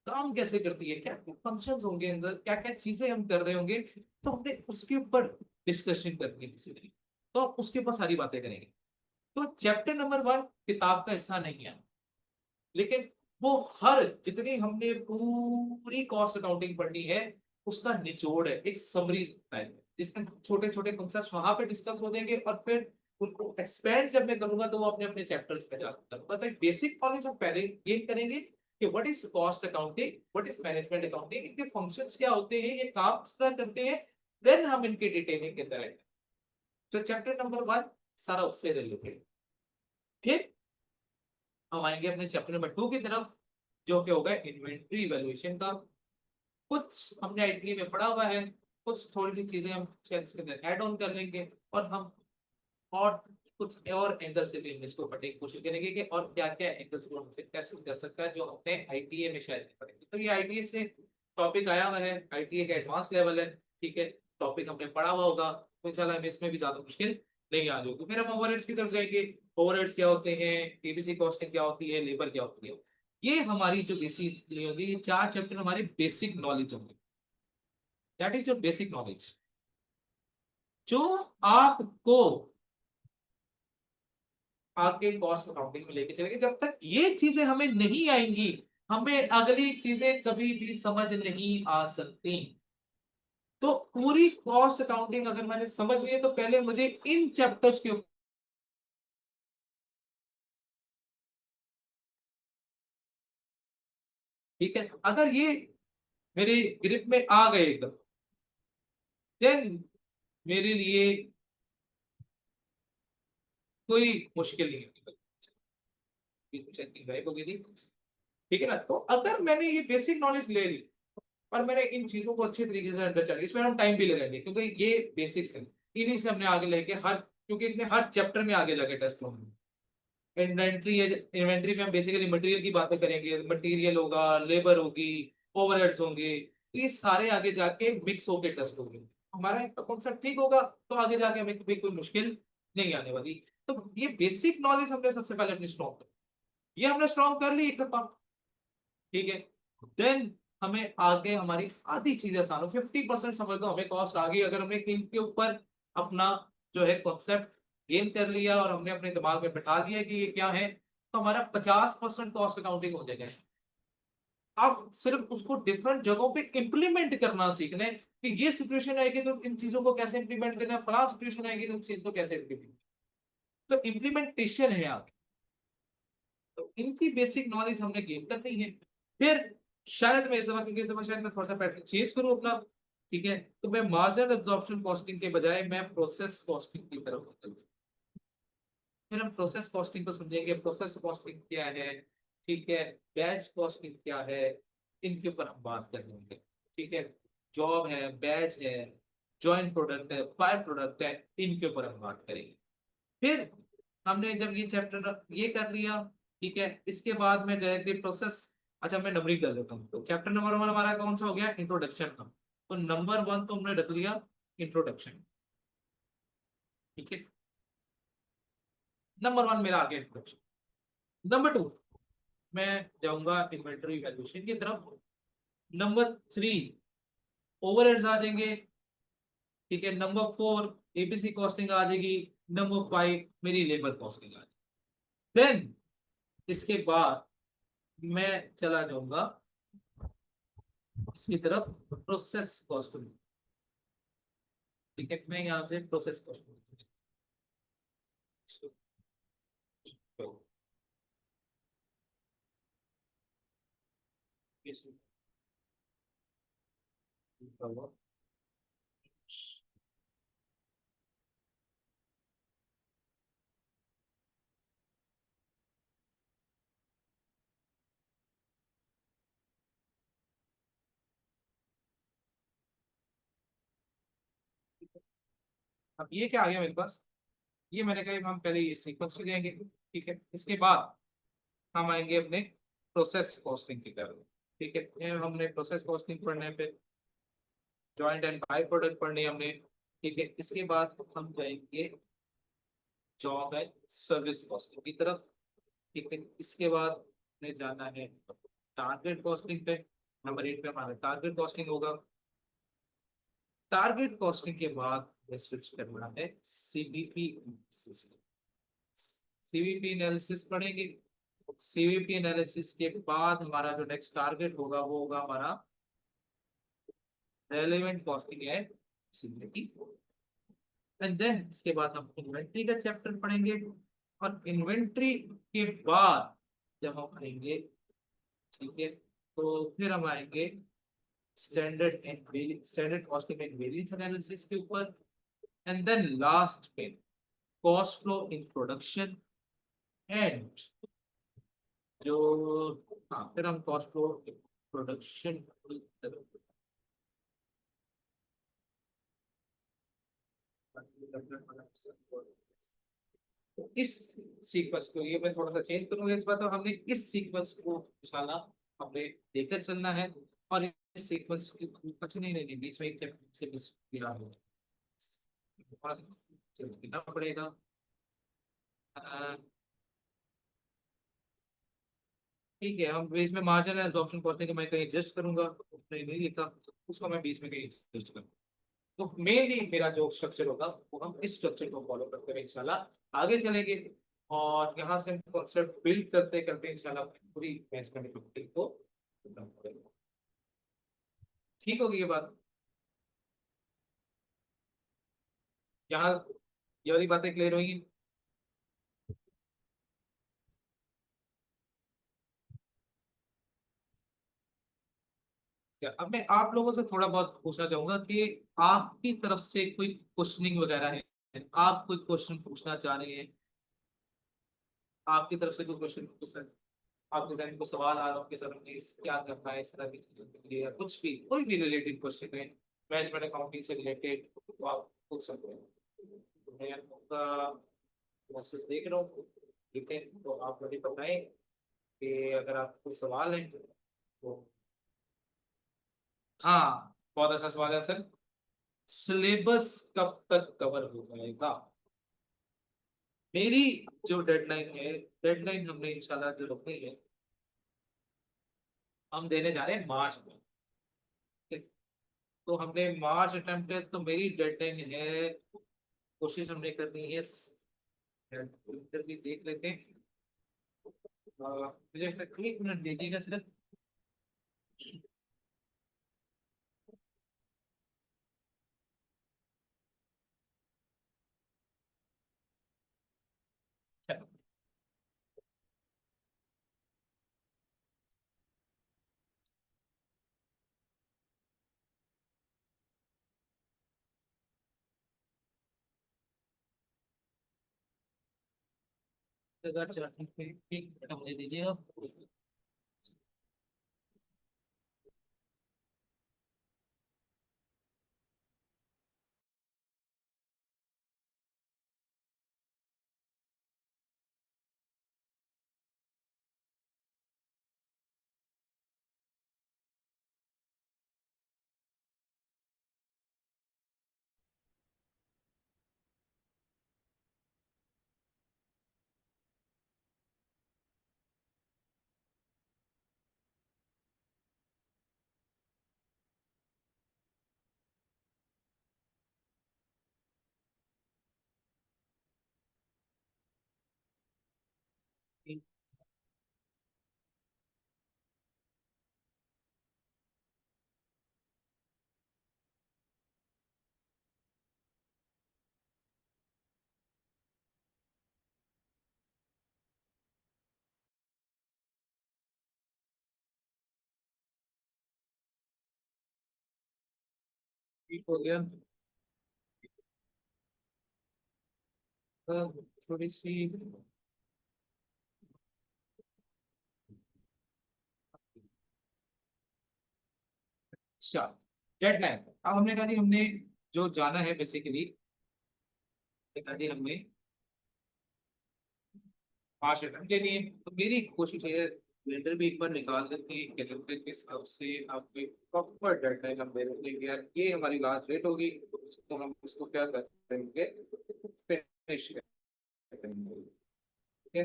काम कैसे करती है, क्या फंक्शंस होंगे अंदर, क्या क्या चीजें हम कर रहे होंगे, तो हमने उसके ऊपर डिस्कशन करनी है किसी, तो आप उसके ऊपर सारी बातें करेंगे। तो चैप्टर नंबर 1 किताब का हिस्सा नहीं है, लेकिन वो हर जितनी हमने पूरी कॉस्ट अकाउंटिंग पढ़नी है उसका निचोड़ है, एक समरी है, जिसके छोटे छोटे कॉन्सेप्ट्स वहां पे डिस्कस हो जाएंगे और फिर उनको एक्सपेंड जब मैं करूंगा तो वो अपने अपने चैप्टर्स पे जाकर करूंगा। तो बेसिक नॉलेज हम पहले गेन करेंगे कि what is cost accounting, what is management accounting, इनके फंक्शंस क्या होते हैं, ये काम किस तरह करते हैं, देन हम इनकी डिटेलिंग के अंदर आएंगे। तो चैप्टर नंबर 1 सारा उससे रिलेटेड। फिर हम आएंगे अपने चैप्टर नंबर 2 की तरफ, जो कि होगा इन्वेंट्री वैल्यूएशन का। कुछ हमने आईटीए में पढ़ा हुआ है, कुछ थोड़ी सी चीजें हम शायद इसके अंदर ऐड ऑन कर लेंगे और हम और कुछ और एंगल से भी हम इसको पढ़ने की कोशिश करेंगे कि और क्या क्या एंगल्स को हमसे टेस्ट कर सकता है, जो हमने आईटीए में शायद पढ़ेंगे। तो ये आईटीए से टॉपिक आया हुआ है, आईटीए का एडवांस लेवल है। ठीक है, टॉपिक हमने पढ़ा हुआ होगा, तो इंशाल्लाह हमें इसमें भी ज्यादा मुश्किल नहीं आ जाएगी। फिर हम ओवरहेड्स की तरफ जाएंगे, ओवरहेड्स क्या होते हैं, एबीसी कॉस्टिंग क्या होती है, लेबर क्या होती है। ये हमारी जो बेसिकली होगी, ये 4 चैप्टर हमारी बेसिक नॉलेज होंगे, that is your basic knowledge, जो आपको आगे कॉस्ट अकाउंटिंग में लेके चलेंगे। जब तक ये चीजें हमें नहीं आएंगी, हमें अगली चीजें कभी भी समझ नहीं आ सकती। तो पूरी कॉस्ट अकाउंटिंग अगर मैंने समझ ली है, तो पहले मुझे इन चैप्टर्स के ऊपर, ठीक है, अगर ये मेरे ग्रिप में आ गए एकदम, देन मेरे लिए कोई मुश्किल नहीं है। गायब हो गई थी, ठीक है ना। तो अगर मैंने ये बेसिक नॉलेज ले ली और मैंने इन चीजों को अच्छे तरीके से अंडरस्टैंड, इसमें हम टाइम भी लगाएंगे क्योंकि ये बेसिक्स है, इन्हीं से हमने आगे लेके हर, क्योंकि इसमें हर चैप्टर में आगे जाके टेस्ट होंगे। इन्वेंट्री है, इन्वेंट्री में हम बेसिकली मटेरियल की बातें करेंगे, मटेरियल होगा, लेबर होगी, ओवरहेड्स होंगे, तो ये सारे आगे जाके मिक्स होके टेस्ट होंगे। हमारा कॉन्सेप्ट ठीक होगा तो आगे जाके हमें कोई मुश्किल नहीं आने वाली। तो ये बेसिक नॉलेज हमने सबसे पहले अपनी स्ट्रॉन्ग, ये हमने स्ट्रॉन्ग कर ली एक दफा, ठीक है। देन हमें आगे हमारी आधी चीजें आसान हो, 50% समझ लो हमें कॉस्ट आ गई, अगर हमने इनके ऊपर अपना जो है कॉन्सेप्ट गेन कर लिया और हमने अपने दिमाग में बैठा दिया कि ये क्या है, तो हमारा 50% कॉस्ट अकाउंटिंग हो जाएगा। आप सिर्फ उसको डिफरेंट जगहों पे इंप्लीमेंट करना सीखना है कि ये सिचुएशन आएगी तो इन चीजों को कैसे इंप्लीमेंट करना है, फला सिचुएशन आएगी तो उन चीज को कैसे इंप्लीमेंट, तो इंप्लीमेंटेशन है आप, तो इनकी बेसिक नॉलेज हमने गेन करनी है। फिर शायद मैं इस समय, क्योंकि इस समय शायद मैं थोड़ा सा पैटर्न चेंज करूं अपना, ठीक है, तो मैं मार्जिनल एब्जॉर्प्शन कॉस्टिंग के बजाय मैं प्रोसेस कॉस्टिंग की तरफ चलूं। फिर हम प्रोसेस कॉस्टिंग को समझेंगे, प्रोसेस कॉस्टिंग क्या है, ठीक है, बैच कॉस्टिंग क्या है, इनके ऊपर हम बात करेंगे, ठीक है। जॉब है, बैच है, जॉइंट प्रोडक्ट है, बाय प्रोडक्ट है, इनके ऊपर हम बात करेंगे। फिर हमने जब ये चैप्टर ये कर लिया, ठीक है, इसके बाद में डायरेक्टली प्रोसेस, अच्छा मैं नंबरिंग कर लेता हूँ। तो चैप्टर नंबर 1 हमारा कौन सा हो गया, इंट्रोडक्शन का, तो नंबर 1 तो हमने रख लिया इंट्रोडक्शन, ठीक है, नंबर 1 मेरा आ गया इंट्रोडक्शन। नंबर 2 मैं जाऊंगा इन्वेंटरी वैल्यूएशन की तरफ। नंबर 3 ओवरहेड्स आ जाएंगे, ठीक है। नंबर 4 एबीसी कॉस्टिंग आ जाएगी। नंबर 5 मेरी लेबर कॉस्टिंग आ जाएगी। देन इसके बाद मैं चला जाऊंगा इसकी तरफ, प्रोसेस कॉस्टिंग, ठीक है, मैं यहाँ से प्रोसेस कॉस्टिंग, अब ये क्या आ गया मेरे पास, ये मैंने कहा हम पहले ये सीक्वेंस पे जाएंगे, ठीक है, इसके बाद हम आएंगे अपने प्रोसेस कॉस्टिंग की तरफ, ठीक है। ये हमने प्रोसेस कॉस्टिंग पढ़ना है, फिर जॉइंट एंड बाय प्रोडक्ट पढ़नी है हमने, ठीक है। इसके बाद हम जाएंगे जॉब एंड सर्विस कॉस्टिंग की तरफ, ठीक है। इसके बाद हमें जाना है टारगेट कॉस्टिंग पे, नंबर 8 पे हमारा टारगेट कॉस्टिंग होगा। टारगेट कॉस्टिंग के बाद स्विच करना है सीबीपी एनालिसिस, सीवीपी एनालिसिस पढ़ेंगे। सीवीपी एनालिसिस के बाद हमारा जो नेक्स्ट टारगेट होगा वो होगा हमारा relevant costing and CVP, and then इसके बाद हम इन्वेंट्री का चैप्टर पढ़ेंगे। और इन्वेंट्री के बाद जब हम आएंगे, ठीक है, तो फिर हम आएंगे standard costing and variance analysis के ऊपर, एंड देन लास्ट पे cost flow in production and जो, हाँ फिर हम कॉस्ट फ्लो प्रोडक्शन, तो इस सीक्वेंस को ये मैं थोड़ा सा चेंज करूंगा इस बार, तो हमने इस सीक्वेंस को इंशाल्लाह हमने लेकर चलना है। और इस सीक्वेंस की कुछ नहीं बीच में एक चैप्टर से मिस किया है, चेंज करना पड़ेगा। ठीक है, हम बीच में मार्जिन है ऑप्शन पहुंचने के मैं कहीं एडजस्ट करूंगा, नहीं नहीं लिखा, उसको मैं बीच में कहीं एडजस्ट करूंगा। तो मेनली मेरा जो स्ट्रक्चर होगा वो हम इस स्ट्रक्चर को फॉलो करते हुए इंशाल्लाह आगे चलेंगे। और यहाँ से हम कॉन्सेप्ट बिल्ड करते करते इंशाल्लाह पूरी मैनेजमेंट को खत्म करेंगे। ठीक होगी ये बात? यहाँ ये वाली बातें क्लियर होंगी? अच्छा, अब मैं आप लोगों से थोड़ा बहुत पूछना चाहूंगा कि आपकी तरफ से कोई क्वेश्चनिंग वगैरह है, आप कोई क्वेश्चन पूछना चाह रहे हैं, आपकी तरफ से कोई क्वेश्चन, आपके जहन में कोई सवाल आ रहा हो कि सर हमें क्या करना है इस तरह की चीजों के लिए, या कुछ भी कोई भी रिलेटेड क्वेश्चन है मैनेजमेंट अकाउंटिंग से रिलेटेड, तो आप पूछ सकते हैं। तो मैं आपका मैसेज देख रहा हूँ, ठीक है, तो आप मुझे बताएं कि अगर आपको सवाल है तो। हाँ, बहुत अच्छा सवाल है सर। सिलेबस कब तक कवर हो जाएगा? मेरी जो डेडलाइन है, डेडलाइन हमने इंशाल्लाह जो रखी है, हम देने जा रहे हैं मार्च में। तो हमने मार्च अटेम्प्ट है, तो मेरी डेडलाइन है, कोशिश हमने करनी है, इंटर भी देख लेते हैं। मुझे लगता है 1 मिनट दीजिएगा सिर्फ। अगर चलो ठीक है, 1 मिनट मुझे दीजिएगा। ठीक हो गया। थोड़ी सी। अच्छा, डेडलाइन, अब हमने कहा जी हमने जो जाना है बेसिकली, कहा जी हमने 5 अटेम्प्ट के लिए, तो मेरी कोशिश है कैलेंडर भी एक बार निकाल देते हैं, कैलेंडर के हिसाब से आपको प्रॉपर डेडलाइन हम दे देते हैं कि यार ये हमारी लास्ट डेट होगी, तो हम इसको क्या करेंगे, फिनिश करेंगे। ठीक है,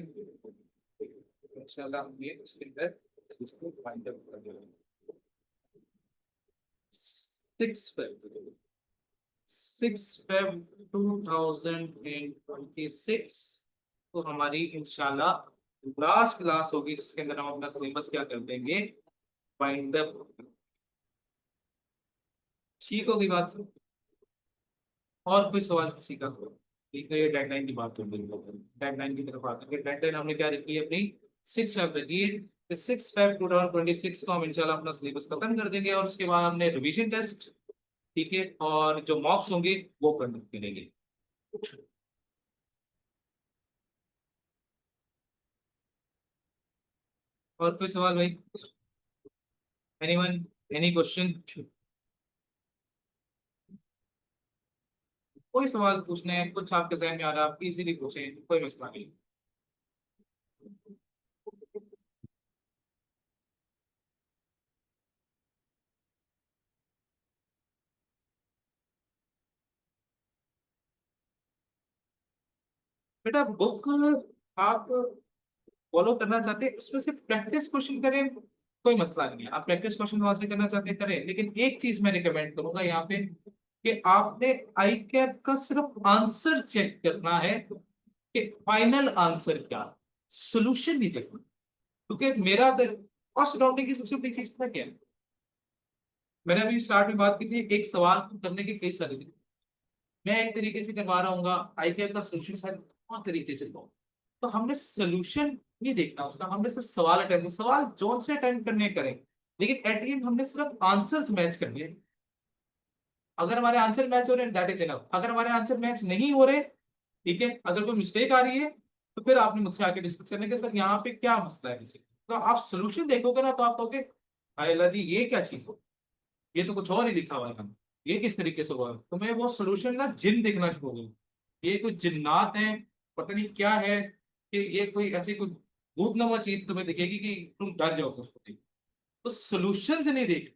इंशाल्लाह हम ये उसके अंदर इसको फाइंड आउट कर देंगे। 6 फेब 2026 तो हमारी इंशाल्लाह लास्ट क्लास होगी जिसके अंदर हम अपना सिलेबस क्या कर देंगे, फाइंड अप। ठीक होगी बात? और कोई सवाल किसी का? ठीक है, ये डेडलाइन की बात हो गई, डेडलाइन की तरफ आते हैं। डेडलाइन हमने क्या रखी है अपनी, 6 फेब रखी है। 6 फेब 2026 को हम इंशाल्लाह अपना सिलेबस खत्म कर देंगे, और उसके बाद हमने रिवीजन टेस्ट, ठीक है, और जो मॉक्स होंगे वो कंडक्ट करेंगे। और कोई सवाल भाई? Anyone, any question? कोई सवाल पूछने हैं, कुछ आपके जहन में आ रहा है, आप इजीली पूछें, कोई मसला नहीं। बेटा बुक आप फॉलो करना चाहते हैं उसमें से प्रैक्टिस क्वेश्चन करें, कोई मसला नहीं है, आप प्रैक्टिस क्वेश्चन वहां से करना चाहते हैं करें, लेकिन एक चीज मैं रिकमेंड करूंगा यहाँ पे कि आपने आई कैप का सिर्फ आंसर चेक करना है कि फाइनल आंसर क्या, सोल्यूशन नहीं देखना। क्योंकि मेरा कॉस्ट अकाउंटिंग की सबसे बड़ी चीज पता क्या है, मैंने अभी स्टार्ट में बात की थी, एक सवाल को करने के कई सारे तरीके। मैं एक तरीके से करवा रहा हूँ, आई कैप का सोल्यूशन शायद और तरीके से कहूँ, तो हमने सोल्यूशन नहीं देखना उसका, हमने सिर्फ सवाल अटेम्प्ट, सवाल जोन से अटेम्प्ट करने करें, लेकिन एट एंड हमने सिर्फ आंसर्स मैच करने हैं। अगर हमारे आंसर मैच हो रहे हैं दैट इज इनफ, अगर हमारे आंसर मैच नहीं हो रहे, ठीक है, अगर कोई मिस्टेक आ रही है, तो फिर आपने मुझसे आके डिस्कस करने के सर यहाँ पे क्या मसला है किसी, तो आप सोल्यूशन देखोगे ना तो आप कहोगे हाय अल्लाह जी ये क्या चीज है, ये तो कुछ और ही लिखा हुआ है, ये किस तरीके से हुआ, तो मैं वो सोल्यूशन ना जिन देखना शुरू हो गई, ये कुछ जिन्नात है, पता नहीं क्या है, कि ये कोई ऐसी कोई भूतनुमा चीज तुम्हें दिखेगी कि तुम डर जाओगे उसको देख, तो सोल्यूशन से नहीं देख,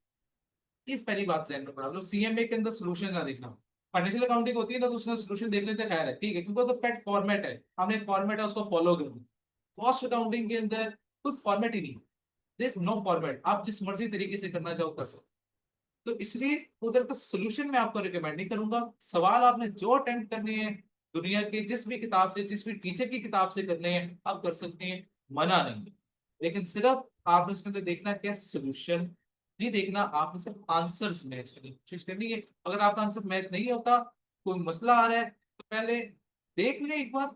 इस पहली बात ध्यान में बना लो, सीएमए के अंदर सोल्यूशन ना देखना। फाइनेंशियल अकाउंटिंग होती है ना तो उसका सोल्यूशन देख लेते हैं, खैर है ठीक है, क्योंकि तो पेट फॉर्मेट है, हमने एक फॉर्मेट है उसको फॉलो करना। कॉस्ट अकाउंटिंग के अंदर कोई फॉर्मेट ही नहीं, देयर नो फॉर्मेट, आप जिस मर्जी तरीके से करना चाहो कर सकते, तो इसलिए उधर का सोल्यूशन मैं आपको रिकमेंड नहीं करूंगा। सवाल आपने जो अटेम्प्ट करने हैं दुनिया के जिस भी किताब से, जिस भी टीचर की किताब से करने हैं आप कर सकते हैं, मना नहीं है, लेकिन सिर्फ आपने उसके अंदर देखना क्या सोल्यूशन नहीं देखना, आपने सिर्फ आंसर्स मैच करने की कोशिश करनी है। अगर आपका आंसर मैच नहीं होता, कोई मसला आ रहा है, तो पहले देख लें एक बार,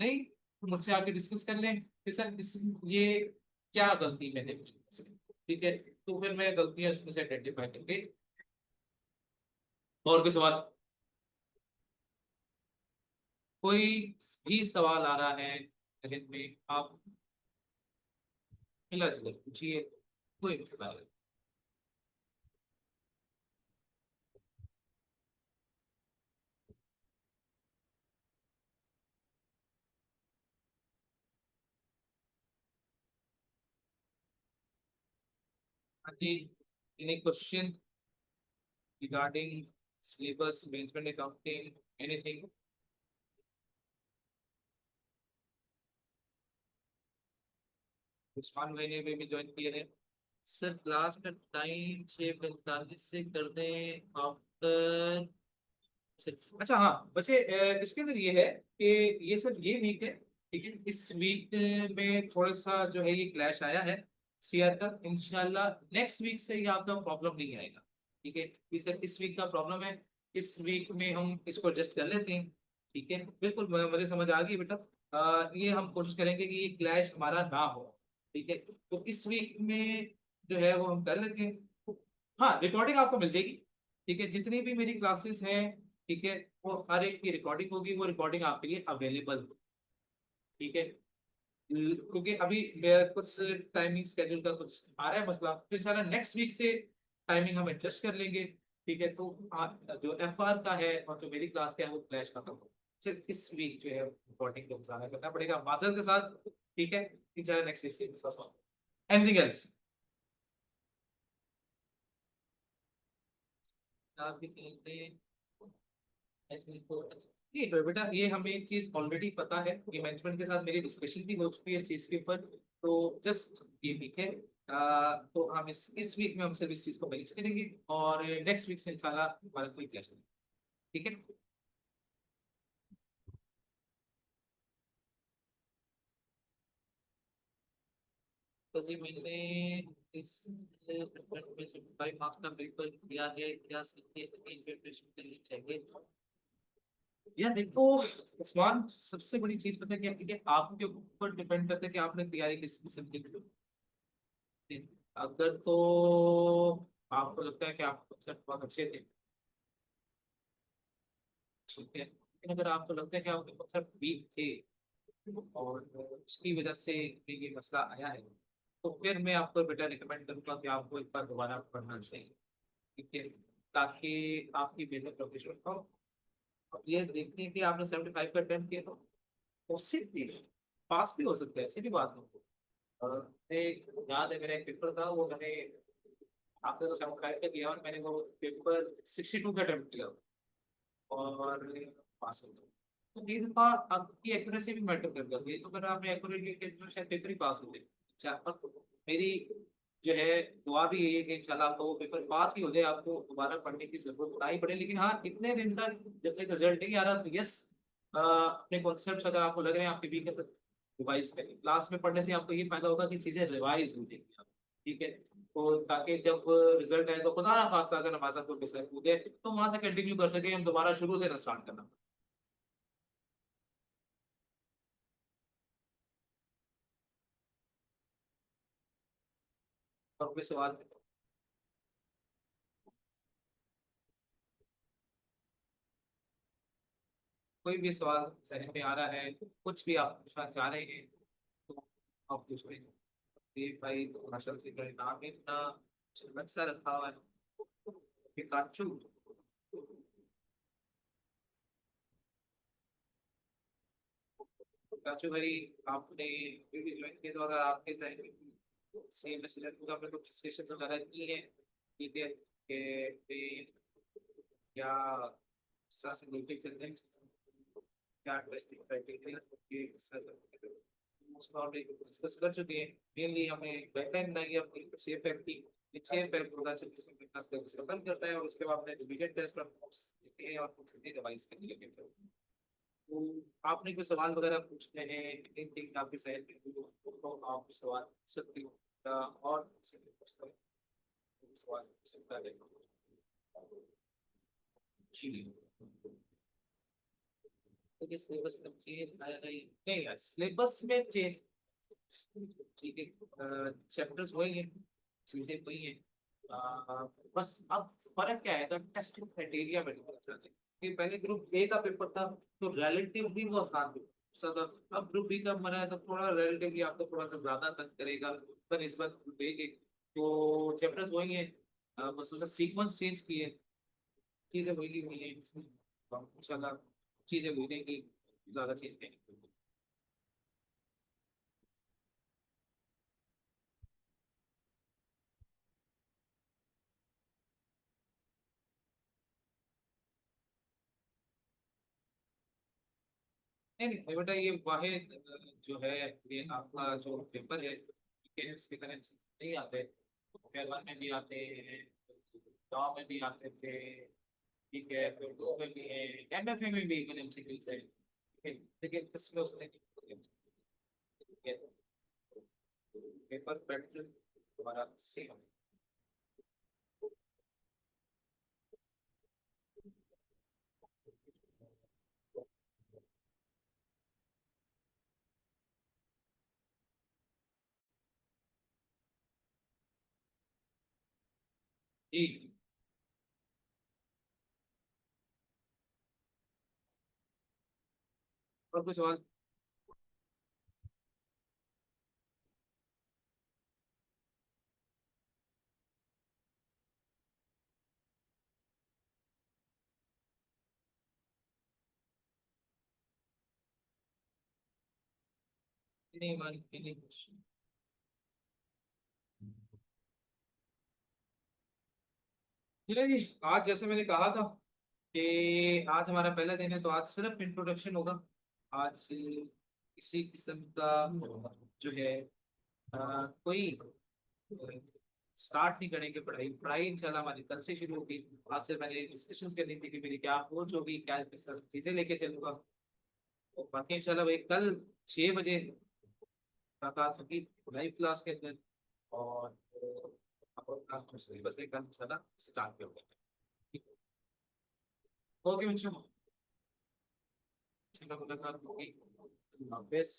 नहीं तो मुझसे आके डिस्कस कर लें कि सर ये क्या गलती मैंने की, ठीक है, तो फिर मैं गलतियां उसमें से आइडेंटिफाई करके। और कोई सवाल, कोई भी सवाल आ रहा है सेकंड में आप मिला जुला पूछिए, कोई भी सवाल है। हाँ जी, any question regarding syllabus, management accounting, anything? Usman भाई ने भी ज्वाइन किया है। सर क्लास का टाइम 6:45 से कर दें आफ्टर। अच्छा हाँ बच्चे, इसके अंदर ये है कि ये सर ये वीक है, ठीक है, इस वीक में थोड़ा सा जो है ये क्लैश आया है सीआर का, इंशाल्लाह नेक्स्ट वीक से ये आपका प्रॉब्लम नहीं आएगा, ठीक है, ये सर इस वीक का प्रॉब्लम है, इस वीक में हम इसको एडजस्ट कर लेते हैं, ठीक है, बिल्कुल मुझे समझ आ गई बेटा। ये हम कोशिश करेंगे कि ये क्लैश हमारा ना हो, ठीक है, तो इस वीक में जो है वो हम कर लेते हैं। हाँ रिकॉर्डिंग आपको मिल जाएगी, ठीक है, जितनी भी मेरी क्लासेस हैं, ठीक है, वो हर एक की रिकॉर्डिंग होगी, वो रिकॉर्डिंग आपके लिए अवेलेबल, ठीक है, क्योंकि अभी मेरा कुछ टाइमिंग स्केड्यूल का कुछ आ रहा है मसला, तो इंशाल्लाह नेक्स्ट वीक से टाइमिंग हम एडजस्ट कर लेंगे, ठीक है, तो जो एफआर का है और जो मेरी क्लास का है वो क्लैश खत्म हो, सिर्फ इस वीक जो है रिकॉर्डिंग को गुजारा करना पड़ेगा माजर के साथ, ठीक है, इंशाल्लाह नेक्स्ट वीक से एनीथिंग एल्स आप भी कहते हैं। नहीं तो बेटा ये हमें एक चीज ऑलरेडी पता है, ये मैनेजमेंट के साथ मेरी डिस्कशन भी हो चुकी है इस चीज के ऊपर, तो जस्ट ये वीक है, तो हम इस वीक में हम सिर्फ इस चीज को मैनेज करेंगे, और नेक्स्ट वीक से इंशाल्लाह हमारा कोई क्लैश नहीं, ठीक है। तो जी मैंने इस 5 मार्क्स का पेपर किया है, क्या सीखे इंटरप्रिटेशन करनी चाहिए? यार देखो उस्मान, सबसे बड़ी चीज पता है क्या है कि आपके ऊपर डिपेंड करता है कि आपने तैयारी किस किस्म की की। अगर तो आपको लगता है कि आपके कॉन्सेप्ट बहुत अच्छे थे, ठीक है, लेकिन अगर आपको लगता है कि आपके कॉन्सेप्ट वीक थे और उसकी वजह से ये मसला आया है, तो फिर मैं आपको बेटा रिकमेंड करूंगा कि आपको एक बार दोबारा पढ़ना चाहिए, ठीक है, ताकि आपकी बेहतर प्रोफेशन हो। अब ये देखते हैं कि आपने 75 का अटेम्प्ट किया, तो पॉसिबली पास भी हो सकता है, ऐसी भी बात नहीं। याद है मेरा एक पेपर था, वो मैंने आपने तो 75 का किया और मैंने वो पेपर 62 का अटेम्प्ट किया और पास हो गया। तो कई दफा आपकी एक्यूरेसी भी मैटर कर जाती है, तो अगर आपने एक्यूरेट किया तो शायद पेपर ही पास हो जाए। अच्छा, अब मेरी जो है दुआ भी यही है कि इंशाल्लाह आपको वो पेपर पास ही हो जाए, आपको दोबारा पढ़ने की जरूरत ना ही पड़े। लेकिन हाँ, इतने दिन तक जब तक रिजल्ट नहीं आ रहा, तो यस, अपने कॉन्सेप्ट अगर आपको लग रहे हैं आपके वीक है, तो रिवाइज करें। क्लास में पढ़ने से आपको ये फायदा होगा कि चीजें रिवाइज हो जाएंगी आप, ठीक है। तो ताकि जब रिजल्ट आए तो खुदा ना खास्ता अगर हमारे साथ कोई मिसहैप हो गया तो वहां से कंटिन्यू कर सके, हम दोबारा शुरू से ना स्टार्ट करना। और कोई सवाल? कोई भी सवाल जहन में आ रहा है, कुछ भी आप पूछना चाह रहे हैं, तो आप पूछ रहे हैं। ये भाई तो माशा से नाम ही इतना चमक सा रखा हुआ है कि काचू। काचू भाई, आपने वीडियो ज्वाइन किया तो अगर आपके जहन में सेम सिलेक्ट होगा, आपने कुछ डिस्कशन वगैरह की है, ठीक है, कि क्या इस से लेके चल रहे हैं, क्या टेस्टिंग क्राइटेरिया ये उसका डिस्कस कर चुके हैं। मेनली हमें गाइडलाइन बनाई है अपनी शेप पैक की। एक शेप पैक होगा सिर्फ इसमें फिटनेस लेवल खत्म करता है, और उसके बाद हमने डिवीजन टेस्ट और नोट्स लिखे हैं और कुछ रिवाइज कर लिए हैं। तो आपने कोई सवाल वगैरह पूछने हैं, एनीथिंग आपके सहन में हो, तो आप सवाल पूछ सकते हो, और किसी भी पूछते हैं, तो सवाल पूछ सकता है जी। तो सिलेबस में चेंज आया नहीं? नहीं यार, सिलेबस में चेंज, ठीक है, चैप्टर्स वही है, चीजें वही है। बस अब फर्क क्या है, तो टेस्टिंग क्राइटेरिया में difference आ गया। कि पहले ग्रुप ए का पेपर था, तो रिलेटिवली वो आसान था। अब ग्रुप बी का बना है, तो थोड़ा रिलेटिवली आपको थोड़ा सा ज्यादा तक करेगा बनिस्बत ग्रुप ए के। तो चैप्टर्स वही है, बस उसका सीक्वेंस चेंज किए, चीजें वही की वही है। इंशाल्लाह चीजें वही रहेंगी, ज्यादा चेंज नहीं। नहीं नहीं बेटा, ये वाहिद जो है, ये आपका जो पेपर है, ये इसके कनेक्ट नहीं आते, पहलवान में भी आते हैं, गाँव में भी आते थे, ठीक है, फिर दो में भी है, एमएफए में भी एमसीक्यूज है, ठीक है, लेकिन इसमें उसने ठीक है, पेपर पैटर्न हमारा सेम। जी, और कुछ सवाल? नहीं मान नहीं कुछ। चलिए जी, आज जैसे मैंने कहा था कि आज हमारा पहला दिन है, तो आज सिर्फ इंट्रोडक्शन होगा। आज किसी किस्म का जो है कोई स्टार्ट नहीं करेंगे पढ़ाई। पढ़ाई इंशाल्लाह हमारी कल से शुरू होगी। आज से मैंने डिस्कशन करनी थी कि मेरी क्या अप्रोच होगी, क्या किस तरह से चीजें लेके चलूंगा। और बाकी इंशाल्लाह भाई कल 6 बजे मुलाकात होगी लाइव क्लास के अंदर। और आप अपना सिलेबस एक कल इंशाल्लाह स्टार्ट करोगे। ओके बच्चों, इंशाल्लाह मुलाकात होगी। हाफिज।